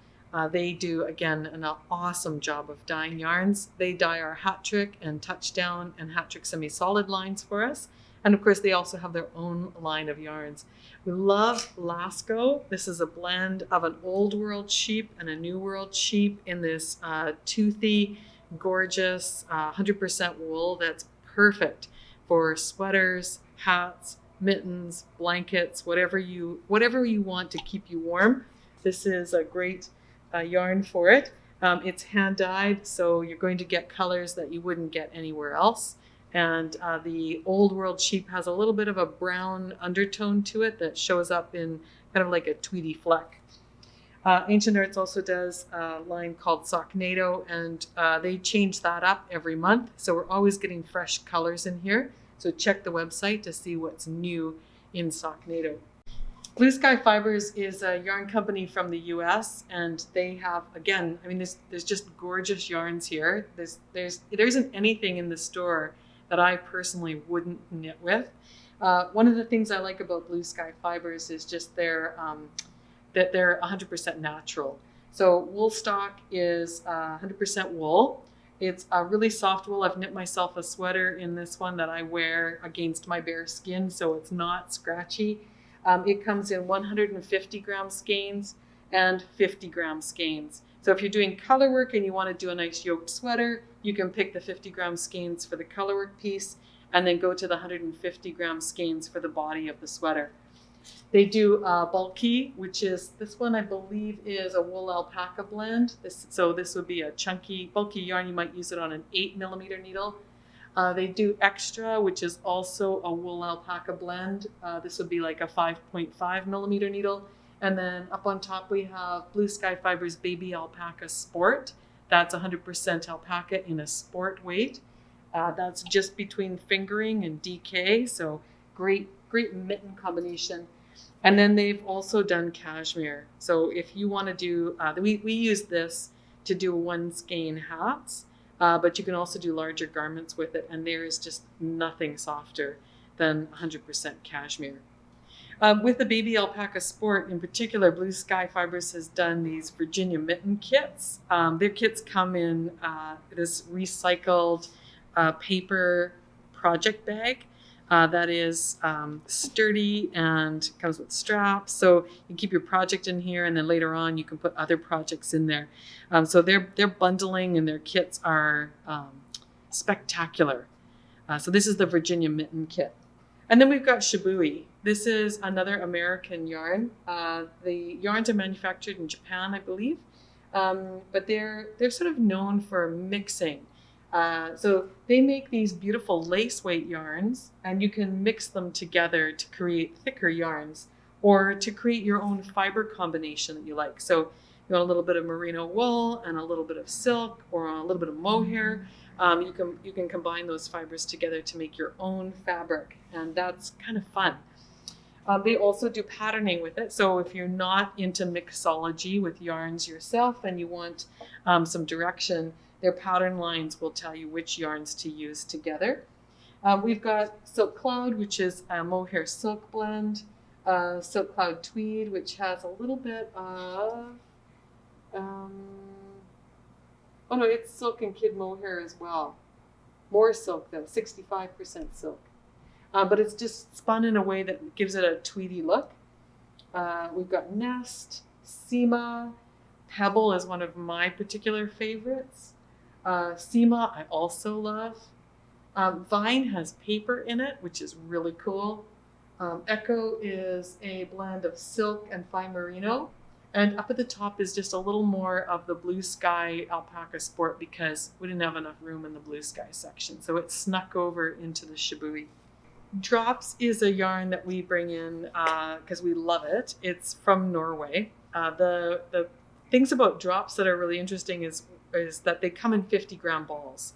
They do, again, an awesome job of dyeing yarns. They dye our Hat Trick and Touchdown and Hat Trick semi-solid lines for us. And of course, they also have their own line of yarns. We love Lasco. This is a blend of an old world sheep and a new world sheep in this toothy, gorgeous 100% wool that's perfect for sweaters, hats, mittens, blankets, whatever you want to keep you warm. This is a great yarn for it. It's hand dyed, so you're going to get colors that you wouldn't get anywhere else. And the old world sheep has a little bit of a brown undertone to it that shows up in kind of like a tweedy fleck. Ancient Arts also does a line called Socknado, and they change that up every month. So we're always getting fresh colors in here. So check the website to see what's new in Socknado. Blue Sky Fibers is a yarn company from the US, and they have, again, I mean, there's just gorgeous yarns here. There isn't anything in the store that I personally wouldn't knit with. One of the things I like about Blue Sky Fibers is just that they're 100% natural. So wool stock is 100% wool. It's a really soft wool. I've knit myself a sweater in this one that I wear against my bare skin, so it's not scratchy. It comes in 150 gram skeins and 50 gram skeins. So if you're doing color work and you want to do a nice yoked sweater, you can pick the 50 gram skeins for the color work piece and then go to the 150 gram skeins for the body of the sweater. They do bulky, which is, this one I believe is a wool alpaca blend. So this would be a chunky, bulky yarn. You might use it on an 8mm needle. They do extra, which is also a wool alpaca blend. This would be like a 5.5mm needle. And then up on top we have Blue Sky Fibers Baby Alpaca Sport. That's 100% alpaca in a sport weight. That's just between fingering and DK, so great mitten combination. And then they've also done cashmere. So if you want to do, we use this to do 1 skein hats, but you can also do larger garments with it. And there is just nothing softer than 100% cashmere. With the Baby Alpaca Sport in particular, Blue Sky Fibers has done these Virginia mitten kits. Their kits come in this recycled paper project bag that is sturdy and comes with straps. So you can keep your project in here, and then later on you can put other projects in there. So their bundling and their kits are spectacular. So this is the Virginia mitten kit. And then we've got Shibui. This is another American yarn. The yarns are manufactured in Japan, I believe, but they're sort of known for mixing. So they make these beautiful lace weight yarns, and you can mix them together to create thicker yarns or to create your own fiber combination that you like. So you want a little bit of merino wool and a little bit of silk or a little bit of mohair. You can combine those fibers together to make your own fabric, and that's kind of fun. They also do patterning with it. So if you're not into mixology with yarns yourself and you want some direction, their pattern lines will tell you which yarns to use together. We've got Silk Cloud, which is a mohair silk blend. Silk Cloud Tweed, which has a little bit of, oh no, it's silk and kid mohair as well. More silk though, 65% silk. But it's just spun in a way that gives it a tweedy look. We've got Nest, Sema, Pebble is one of my particular favorites. Sema I also love. Vine has paper in it, which is really cool. Echo is a blend of silk and fine merino. And up at the top is just a little more of the Blue Sky Alpaca Sport because we didn't have enough room in the Blue Sky section. So it snuck over into the Shibui. Drops is a yarn that we bring in because we love it. It's from Norway. The things about drops that are really interesting is that they come in 50 gram balls.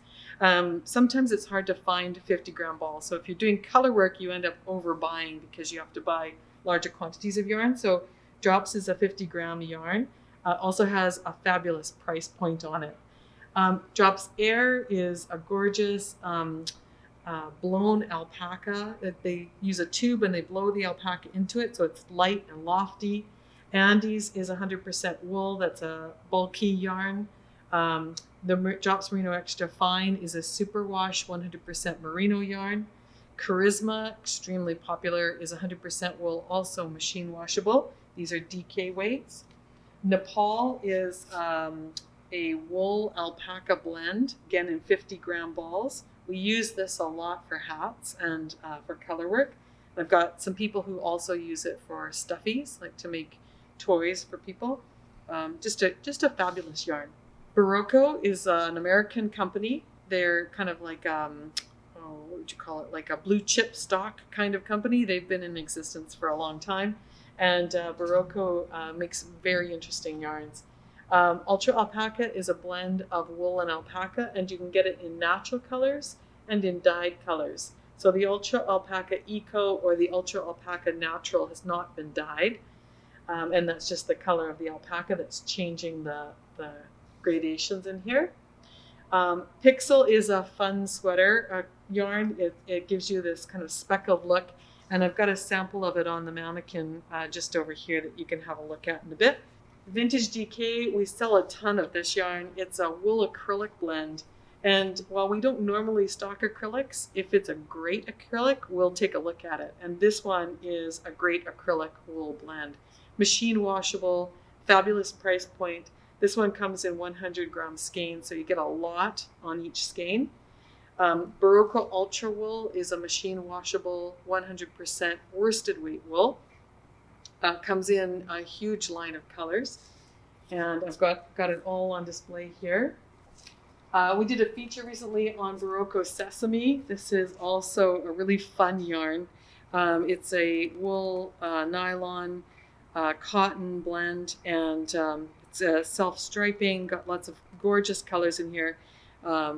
Sometimes it's hard to find 50 gram balls. So if you're doing color work, you end up overbuying because you have to buy larger quantities of yarn. So Drops is a 50 gram yarn. Also has a fabulous price point on it. Drops Air is a gorgeous blown alpaca that they use a tube and they blow the alpaca into it, so it's light and lofty. Andes is 100% wool. That's a bulky yarn. The Drops Merino Extra Fine is a superwash 100% merino yarn. Charisma, extremely popular, is 100% wool, also machine washable. These are DK weights. Nepal is a wool alpaca blend, again in 50 gram balls. We use this a lot for hats and for color work. I've got some people who also use it for stuffies, like to make toys for people. Just a fabulous yarn. Berroco is an American company. They're kind of like, what would you call it? Like a blue chip stock kind of company. They've been in existence for a long time. And Berroco makes very interesting yarns. Ultra Alpaca is a blend of wool and alpaca, and you can get it in natural colors and in dyed colors. So the Ultra Alpaca Eco or the Ultra Alpaca Natural has not been dyed. And that's just the color of the alpaca that's changing the gradations in here. Pixel is a fun sweater yarn. It gives you this kind of speckled look. And I've got a sample of it on the mannequin just over here that you can have a look at in a bit. Vintage DK, we sell a ton of this yarn. It's a wool acrylic blend. And while we don't normally stock acrylics, if it's a great acrylic, we'll take a look at it. And this one is a great acrylic wool blend. Machine washable, fabulous price point. This one comes in 100 gram skein, so you get a lot on each skein. Berroco Ultra Wool is a machine washable, 100% worsted weight wool. Comes in a huge line of colors. And I've got it all on display here. We did a feature recently on Berroco Sesame. This is also a really fun yarn. It's a wool, nylon, cotton blend, and it's self-striping, got lots of gorgeous colors in here.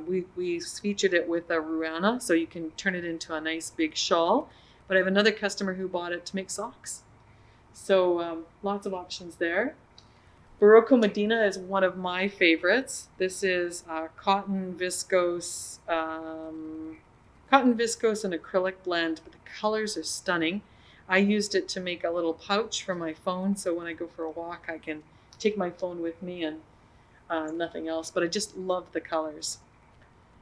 We featured it with a ruana, so you can turn it into a nice big shawl. But I have another customer who bought it to make socks. So lots of options there. Berroco Medina is one of my favorites. This is cotton viscose and acrylic blend, but the colors are stunning. I used it to make a little pouch for my phone, so when I go for a walk, I can take my phone with me and nothing else, but I just love the colors.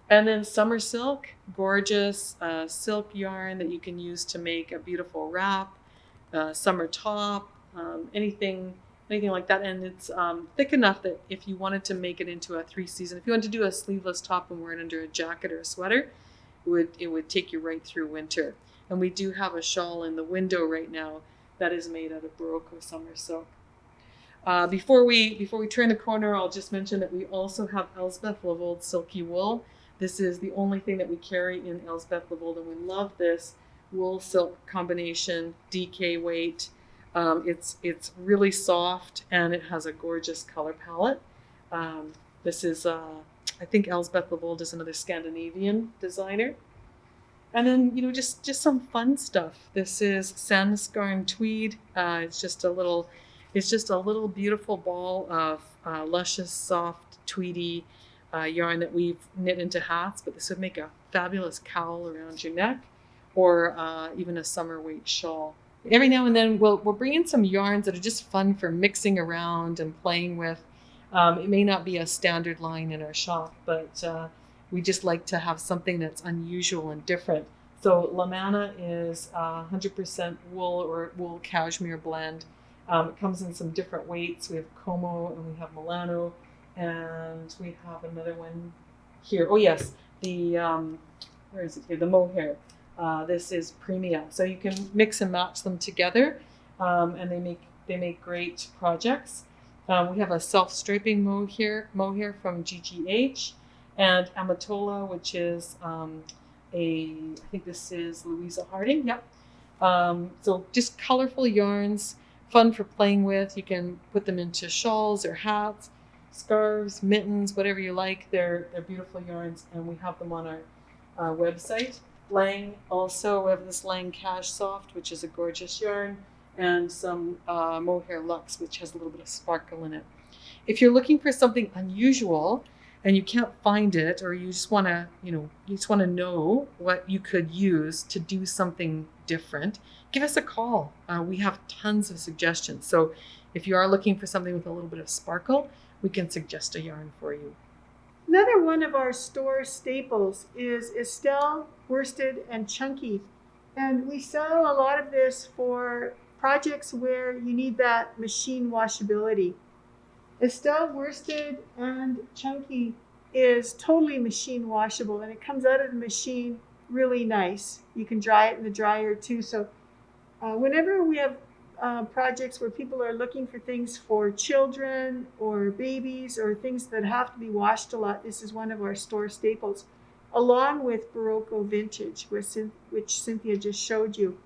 And then summer silk, gorgeous silk yarn that you can use to make a beautiful wrap, summer top, anything like that. And it's thick enough that if you wanted to make it into a 3-season, if you want to do a sleeveless top and wear it under a jacket or a sweater, it would take you right through winter. And we do have a shawl in the window right now that is made out of Berroco summer silk. Before we turn the corner, I'll just mention that we also have Elsbeth Lavold silky wool. This is the only thing that we carry in Elsbeth Lavold, and we love this wool silk combination, DK weight. It's really soft, and it has a gorgeous color palette. This is, I think Elsbeth Lavold is another Scandinavian designer. And then, just some fun stuff. This is Sandscarn Tweed. It's just a little beautiful ball of luscious, soft, tweedy yarn that we've knit into hats, but this would make a fabulous cowl around your neck, or even a summer weight shawl. Every now and then we'll bring in some yarns that are just fun for mixing around and playing with. It may not be a standard line in our shop, but we just like to have something that's unusual and different. So Lamana is 100% wool or wool cashmere blend. It comes in some different weights. We have Como and we have Milano, and we have another one here. Oh yes, the where is it here? The mohair. This is Premia. So you can mix and match them together, and they make great projects. We have a self-striping mohair from GGH, and Amatola, which is I think this is Louisa Harding. Yep. So just colorful yarns, fun for playing with. You can put them into shawls or hats, scarves, mittens, whatever you like. They're beautiful yarns, and we have them on our website. Lang also, we have this Lang Cash Soft, which is a gorgeous yarn, and some mohair Luxe, which has a little bit of sparkle in it. If you're looking for something unusual and you can't find it, or you just want to know what you could use to do something different, give us a call. We have tons of suggestions. So if you are looking for something with a little bit of sparkle, we can suggest a yarn for you. Another one of our store staples is Estelle Worsted and Chunky. And we sell a lot of this for projects where you need that machine washability. Estelle Worsted and Chunky is totally machine washable, and it comes out of the machine really nice. You can dry it in the dryer too. So whenever we have projects where people are looking for things for children or babies or things that have to be washed a lot, this is one of our store staples, along with Berroco Vintage, which Cynthia just showed you.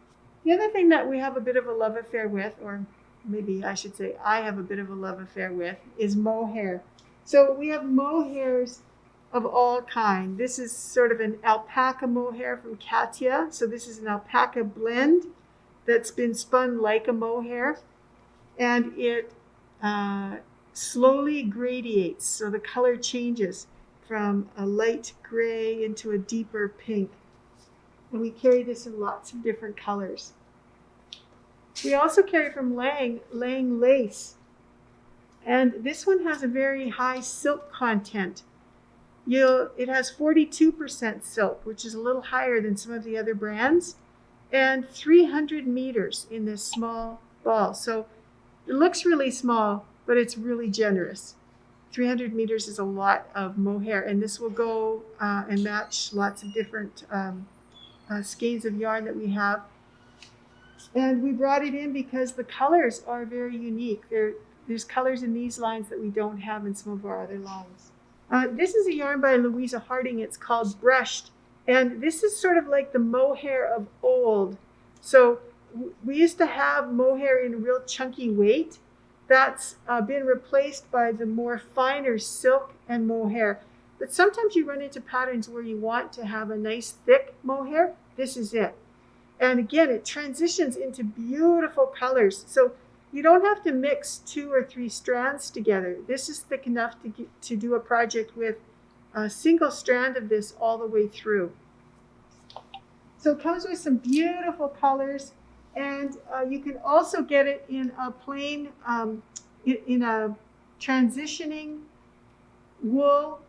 The other thing that we have a bit of a love affair with, or maybe I should say I have a bit of a love affair with, is mohair. So we have mohairs of all kinds. This is sort of an alpaca mohair from Katia. So this is an alpaca blend that's been spun like a mohair, and it slowly gradiates. So the color changes from a light gray into a deeper pink. And we carry this in lots of different colors. We also carry from Lang Lace. And this one has a very high silk content. It has 42% silk, which is a little higher than some of the other brands, and 300 meters in this small ball. So it looks really small, but it's really generous. 300 meters is a lot of mohair, and this will go and match lots of different skeins of yarn that we have. And we brought it in because the colors are very unique. There's colors in these lines that we don't have in some of our other lines. This is a yarn by Louisa Harding. It's called Brushed. And this is sort of like the mohair of old. So we used to have mohair in real chunky weight. That's been replaced by the more finer silk and mohair. But sometimes you run into patterns where you want to have a nice thick mohair. This is it. And again, it transitions into beautiful colors. So you don't have to mix 2 or 3 strands together. This is thick enough to do a project with a single strand of this all the way through. So it comes with some beautiful colors, and you can also get it in a plain, in a transitioning wool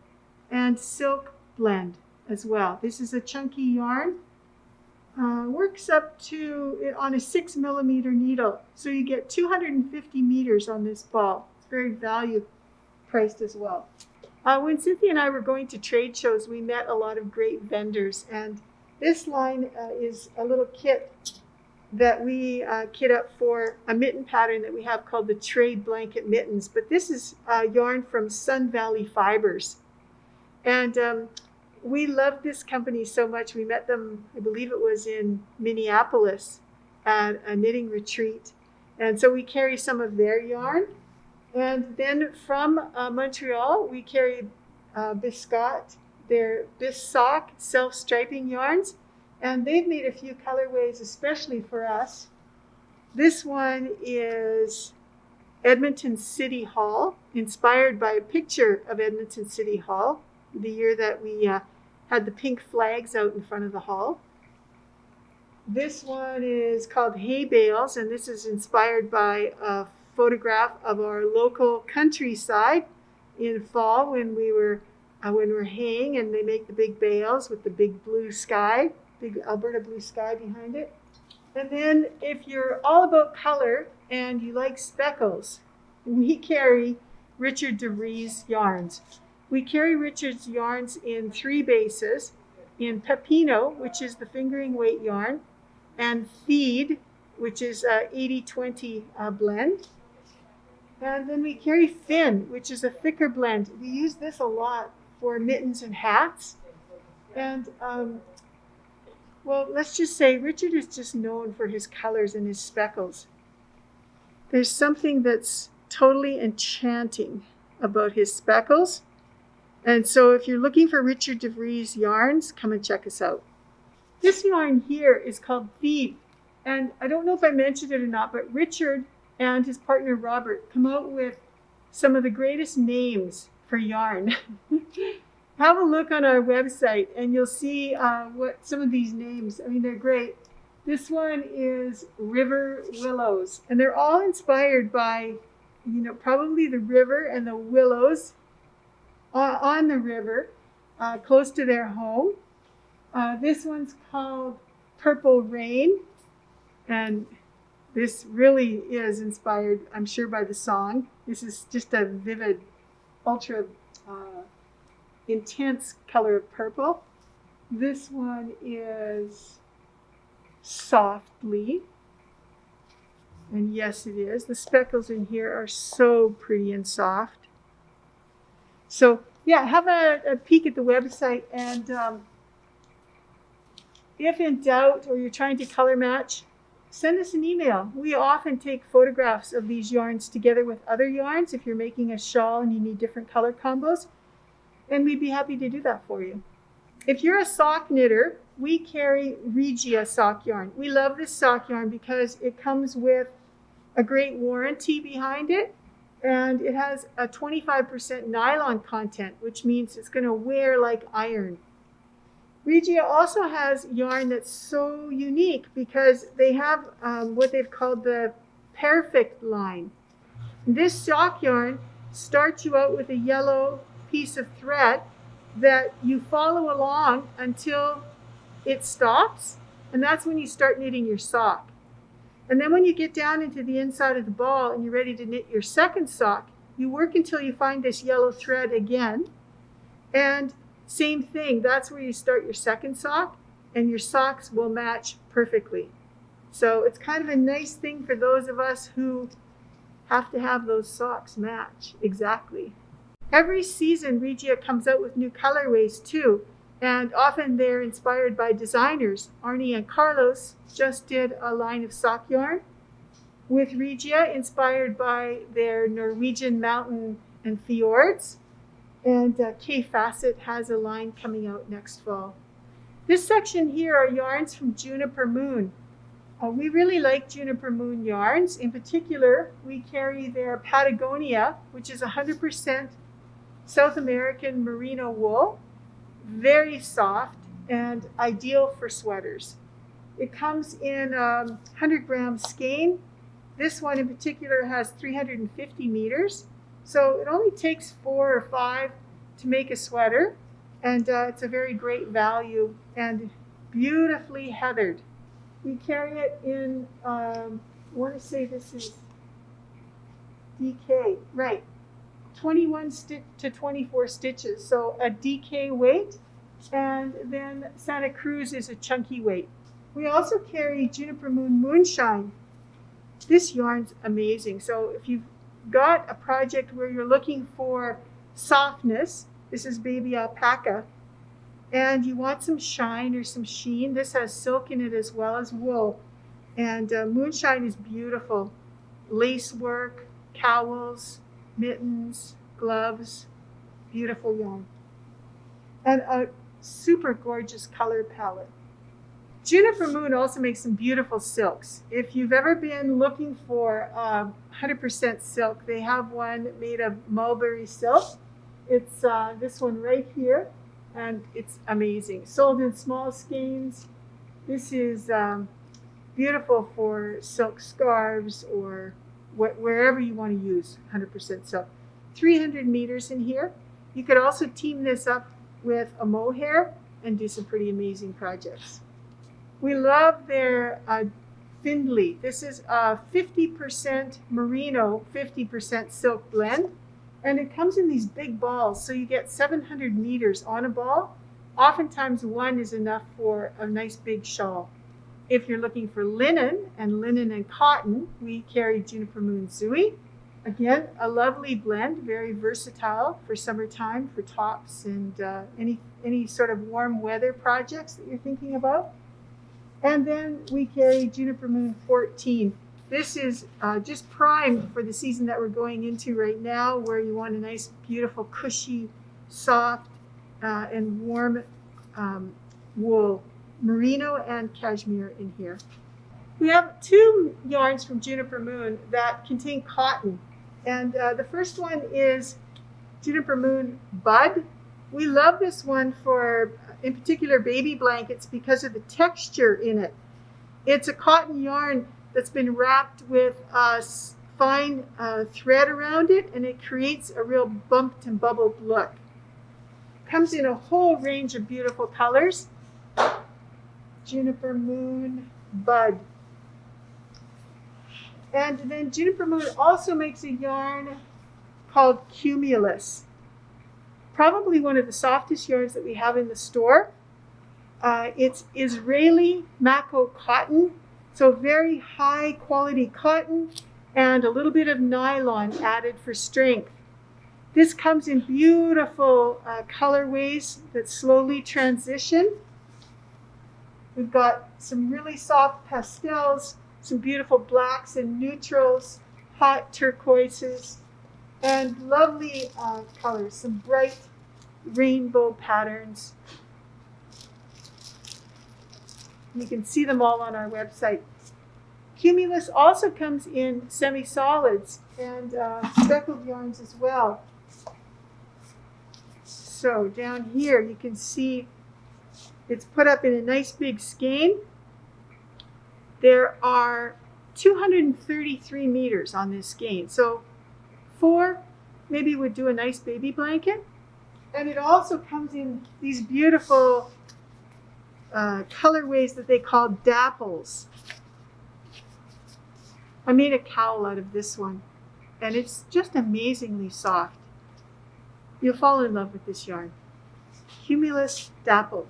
and silk blend as well. This is a chunky yarn. Works up to on a 6 millimeter needle. So you get 250 meters on this ball. It's very value priced as well. When Cynthia and I were going to trade shows, we met a lot of great vendors, and this line is a little kit that we kit up for a mitten pattern that we have called the Trade Blanket Mittens. But this is yarn from Sun Valley Fibers. And we loved this company so much. We met them, I believe it was in Minneapolis at a knitting retreat. And so we carry some of their yarn. And then from Montreal, we carry Biscot, their Bissock self-striping yarns. And they've made a few colorways, especially for us. This one is Edmonton City Hall, inspired by a picture of Edmonton City Hall, the year that we had the pink flags out in front of the hall. This one is called Hay Bales, and this is inspired by a photograph of our local countryside in fall when we're haying, and they make the big bales with the big blue sky, big Alberta blue sky behind it. And then if you're all about color and you like speckles, we carry Richard DeVries yarns. We carry Richard's yarns in 3 bases, in Pepino, which is the fingering weight yarn, and Tweed, which is a 80-20 blend. And then we carry Finn, which is a thicker blend. We use this a lot for mittens and hats. And, well, let's just say Richard is just known for his colors and his speckles. There's something that's totally enchanting about his speckles. And so if you're looking for Richard DeVries yarns, come and check us out. This yarn here is called Tweed. And I don't know if I mentioned it or not, but Richard and his partner Robert come out with some of the greatest names for yarn. Have a look on our website and you'll see what some of these names, I mean, they're great. This one is River Willows, and they're all inspired by, probably the river and the willows on the river, close to their home. This one's called Purple Rain, and this really is inspired, I'm sure, by the song. This is just a vivid, ultra intense color of purple. This one is Softly, and yes, it is. The speckles in here are so pretty and soft. So yeah, have a peek at the website, and if in doubt or you're trying to color match, send us an email. We often take photographs of these yarns together with other yarns if you're making a shawl and you need different color combos, and we'd be happy to do that for you. If you're a sock knitter, we carry Regia sock yarn. We love this sock yarn because it comes with a great warranty behind it, and it has a 25% nylon content, which means it's going to wear like iron. Regia also has yarn that's so unique because they have what they've called the Perfect line. This sock yarn starts you out with a yellow piece of thread, that you follow along until it stops, and that's when you start knitting your sock. And then when you get down into the inside of the ball and you're ready to knit your second sock, you work until you find this yellow thread again. And same thing, that's where you start your second sock, and your socks will match perfectly. So it's kind of a nice thing for those of us who have to have those socks match exactly. Every season, Regia comes out with new colorways too, and often they're inspired by designers. Arnie and Carlos just did a line of sock yarn with Regia, inspired by their Norwegian mountain and fjords. And K Facet has a line coming out next fall. This section here are yarns from Juniper Moon. We really like Juniper Moon yarns. In particular, we carry their Patagonia, which is 100% South American merino wool. Very soft and ideal for sweaters. It comes in 100-gram skein. This one in particular has 350 meters. So it only takes 4 or 5 to make a sweater. And it's a very great value and beautifully heathered. We carry it in, I want to say this is DK, right, 21 to 24 stitches. So a DK weight, and then Santa Cruz is a chunky weight. We also carry Juniper Moon Moonshine. This yarn's amazing. So if you've got a project where you're looking for softness, this is baby alpaca, and you want some shine or some sheen, this has silk in it as well as wool. And Moonshine is beautiful. Lace work, cowls, mittens, gloves, beautiful yarn. And a super gorgeous color palette. Juniper Moon also makes some beautiful silks. If you've ever been looking for 100% silk, they have one made of mulberry silk. It's this one right here, and it's amazing. Sold in small skeins. This is beautiful for silk scarves or wherever you want to use 100% silk. 300 meters in here. You could also team this up with a mohair and do some pretty amazing projects. We love their Findley. This is a 50% merino, 50% silk blend. And it comes in these big balls, so you get 700 meters on a ball. Oftentimes one is enough for a nice big shawl. If you're looking for linen and cotton, we carry Juniper Moon Zooey. Again, a lovely blend, very versatile for summertime, for tops and any sort of warm weather projects that you're thinking about. And then we carry Juniper Moon 14. This is just primed for the season that we're going into right now, where you want a nice, beautiful, cushy, soft, and warm wool, merino and cashmere in here. We have 2 yarns from Juniper Moon that contain cotton. And the first one is Juniper Moon Bud. We love this one for, in particular, baby blankets because of the texture in it. It's a cotton yarn that's been wrapped with fine thread around it, and it creates a real bumped and bubbled look. Comes in a whole range of beautiful colors. Juniper Moon Bud. And then Juniper Moon also makes a yarn called Cumulus. Probably one of the softest yarns that we have in the store. It's Israeli Mako cotton. So very high quality cotton and a little bit of nylon added for strength. This comes in beautiful colorways that slowly transition. We've got some really soft pastels, some beautiful blacks and neutrals, hot turquoises, and lovely colors, some bright rainbow patterns. You can see them all on our website. Cumulus also comes in semi-solids and speckled yarns as well. So down here you can see it's put up in a nice big skein. There are 233 meters on this skein. So 4 maybe would do a nice baby blanket. And it also comes in these beautiful colorways that they call dapples. I made a cowl out of this one, and it's just amazingly soft. You'll fall in love with this yarn. Cumulus dappled.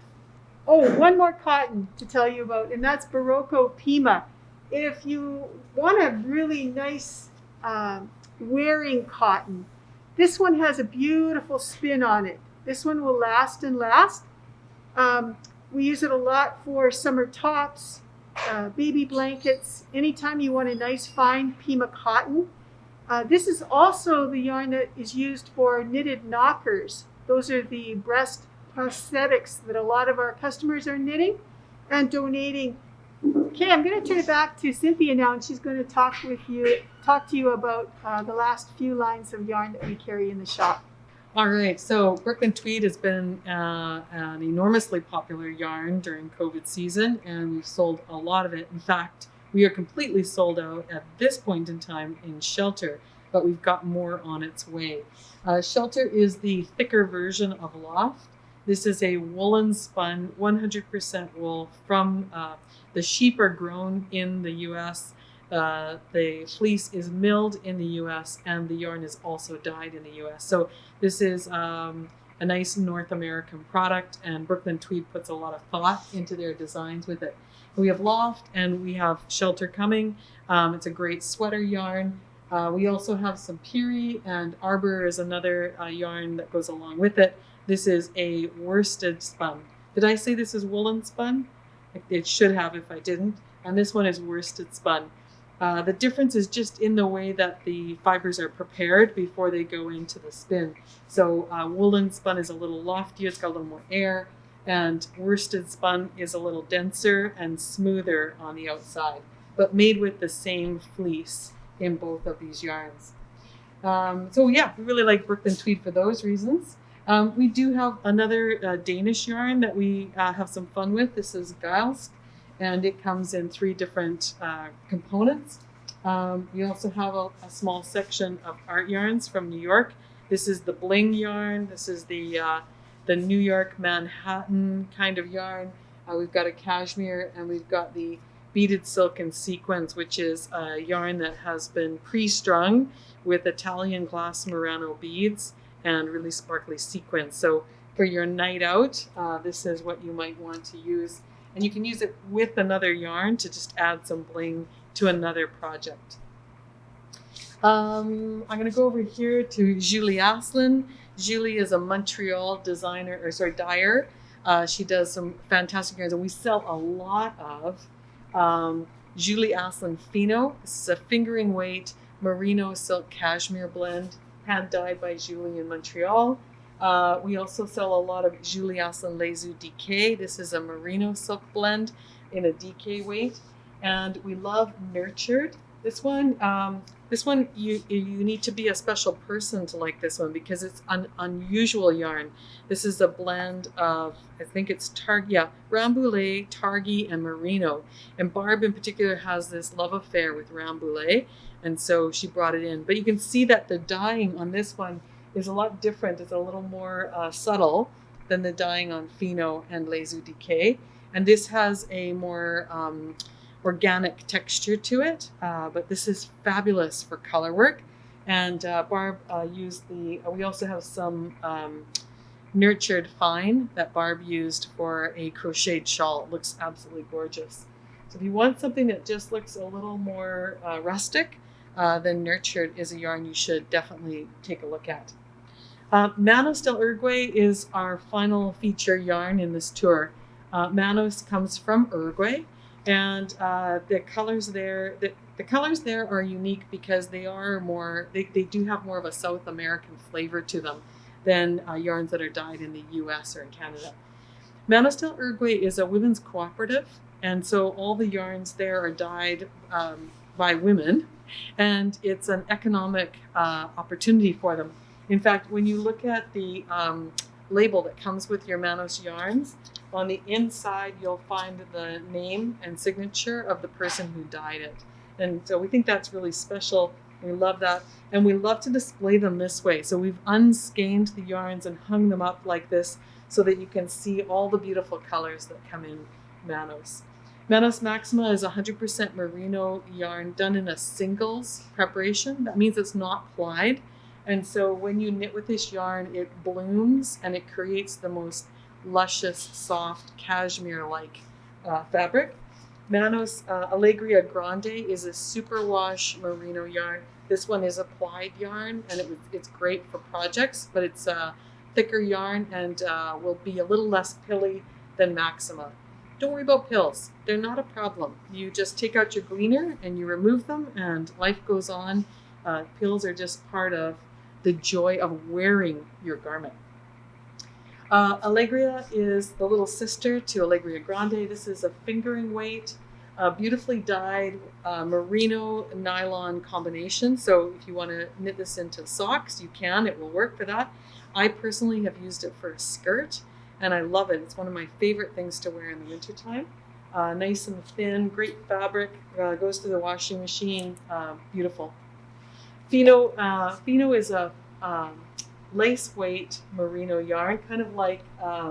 Oh, one more cotton to tell you about, and that's Berroco Pima. If you want a really nice wearing cotton, this one has a beautiful spin on it. This one will last and last. We use it a lot for summer tops, baby blankets, anytime you want a nice fine Pima cotton. This is also the yarn that is used for knitted knockers. Those are the breast prosthetics that a lot of our customers are knitting and donating. Okay, I'm going to turn it back to Cynthia now, and she's going to talk to you about the last few lines of yarn that we carry in the shop. All right, so Brooklyn Tweed has been an enormously popular yarn during COVID season, and we've sold a lot of it. In fact, we are completely sold out at this point in time in Shelter, but we've got more on its way. Shelter is the thicker version of Loft. This is a woolen spun, 100% wool from the sheep are grown in the U.S. The fleece is milled in the U.S. and the yarn is also dyed in the U.S. So this is a nice North American product, and Brooklyn Tweed puts a lot of thought into their designs with it. We have Loft and we have Shelter coming. It's a great sweater yarn. We also have some Peary, and Arbor is another yarn that goes along with it. This is a worsted spun. Did I say this is woolen spun? It should have if I didn't. And this one is worsted spun. The difference is just in the way that the fibers are prepared before they go into the spin. So woolen spun is a little loftier, it's got a little more air, and worsted spun is a little denser and smoother on the outside, but made with the same fleece in both of these yarns. So yeah, we really like Brooklyn Tweed for those reasons. We do have another Danish yarn that we have some fun with. This is Gylsk, and it comes in 3 different components. We also have a small section of art yarns from New York. This is the Bling Yarn. This is the New York Manhattan kind of yarn. We've got a cashmere, and we've got the beaded silk and sequins, which is a yarn that has been pre-strung with Italian glass Murano beads and really sparkly sequins. So for your night out, this is what you might want to use. And you can use it with another yarn to just add some bling to another project. I'm going to go over here to Julie Aslan. Julie is a Montreal dyer. She does some fantastic yarns, and we sell a lot of Julie Aslan Fino. This is a fingering weight merino silk cashmere blend, hand dyed by Julie in Montreal. We also sell a lot of Julie Aslan Lezu DK. This is a merino silk blend in a DK weight, and we love Nurtured. This one you need to be a special person to like this one because it's an unusual yarn. This is a blend of, I think it's Rambouillet, Targhee, and Merino. And Barb in particular has this love affair with Rambouillet, and so she brought it in. But you can see that the dyeing on this one is a lot different. It's a little more subtle than the dyeing on Fino and Lezu DK. And this has a more organic texture to it, but this is fabulous for color work. And Barb used we also have some Nurtured Fine that Barb used for a crocheted shawl. It looks absolutely gorgeous. So if you want something that just looks a little more rustic, then Nurtured is a yarn you should definitely take a look at. Manos del Uruguay is our final feature yarn in this tour. Manos comes from Uruguay, and the colors there are unique because they do have more of a South American flavor to them than yarns that are dyed in the US or in Canada. Manos del Uruguay is a women's cooperative, and so all the yarns there are dyed by women, and it's an economic opportunity for them. In fact, when you look at the label that comes with your Manos yarns, on the inside you'll find the name and signature of the person who dyed it. And so we think that's really special We love that. And we love to display them this way. So we've unskeined the yarns and hung them up like this so that you can see all the beautiful colors that come in Manos. Manos Maxima is 100% merino yarn done in a singles preparation. That means it's not plied. And so when you knit with this yarn, it blooms and it creates the most luscious, soft, cashmere-like fabric. Manos Allegria Grande is a superwash merino yarn. This one is a plied yarn, and it's great for projects, but it's a thicker yarn and will be a little less pilly than Maxima. Don't worry about pills. They're not a problem. You just take out your gleaner and you remove them, and life goes on. Pills are just part of the joy of wearing your garment. Allegria is the little sister to Allegria Grande. This is a fingering weight, beautifully dyed merino nylon combination. So if you want to knit this into socks, you can. It will work for that. I personally have used it for a skirt, and I love it. It's one of my favorite things to wear in the wintertime. Nice and thin, great fabric, goes through the washing machine, beautiful. Fino is a lace weight merino yarn, kind of like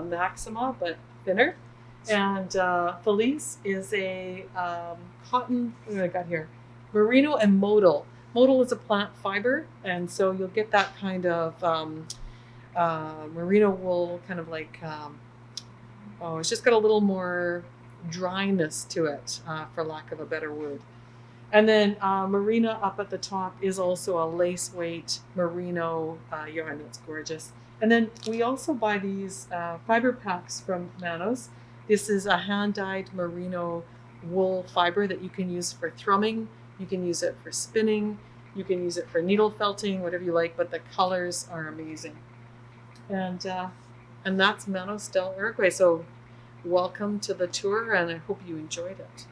Maxima, but thinner. And Felice is a cotton, what do I got here? Merino and modal. Modal is a plant fiber, and so you'll get that kind of merino wool, kind of like, it's just got a little more dryness to it, for lack of a better word. And then Marina up at the top is also a lace weight merino yarn that's gorgeous. And then we also buy these fiber packs from Manos. This is a hand-dyed merino wool fiber that you can use for thrumming. You can use it for spinning. You can use it for needle felting, whatever you like, but the colors are amazing. And that's Manos del Uruguay. So welcome to the tour, and I hope you enjoyed it.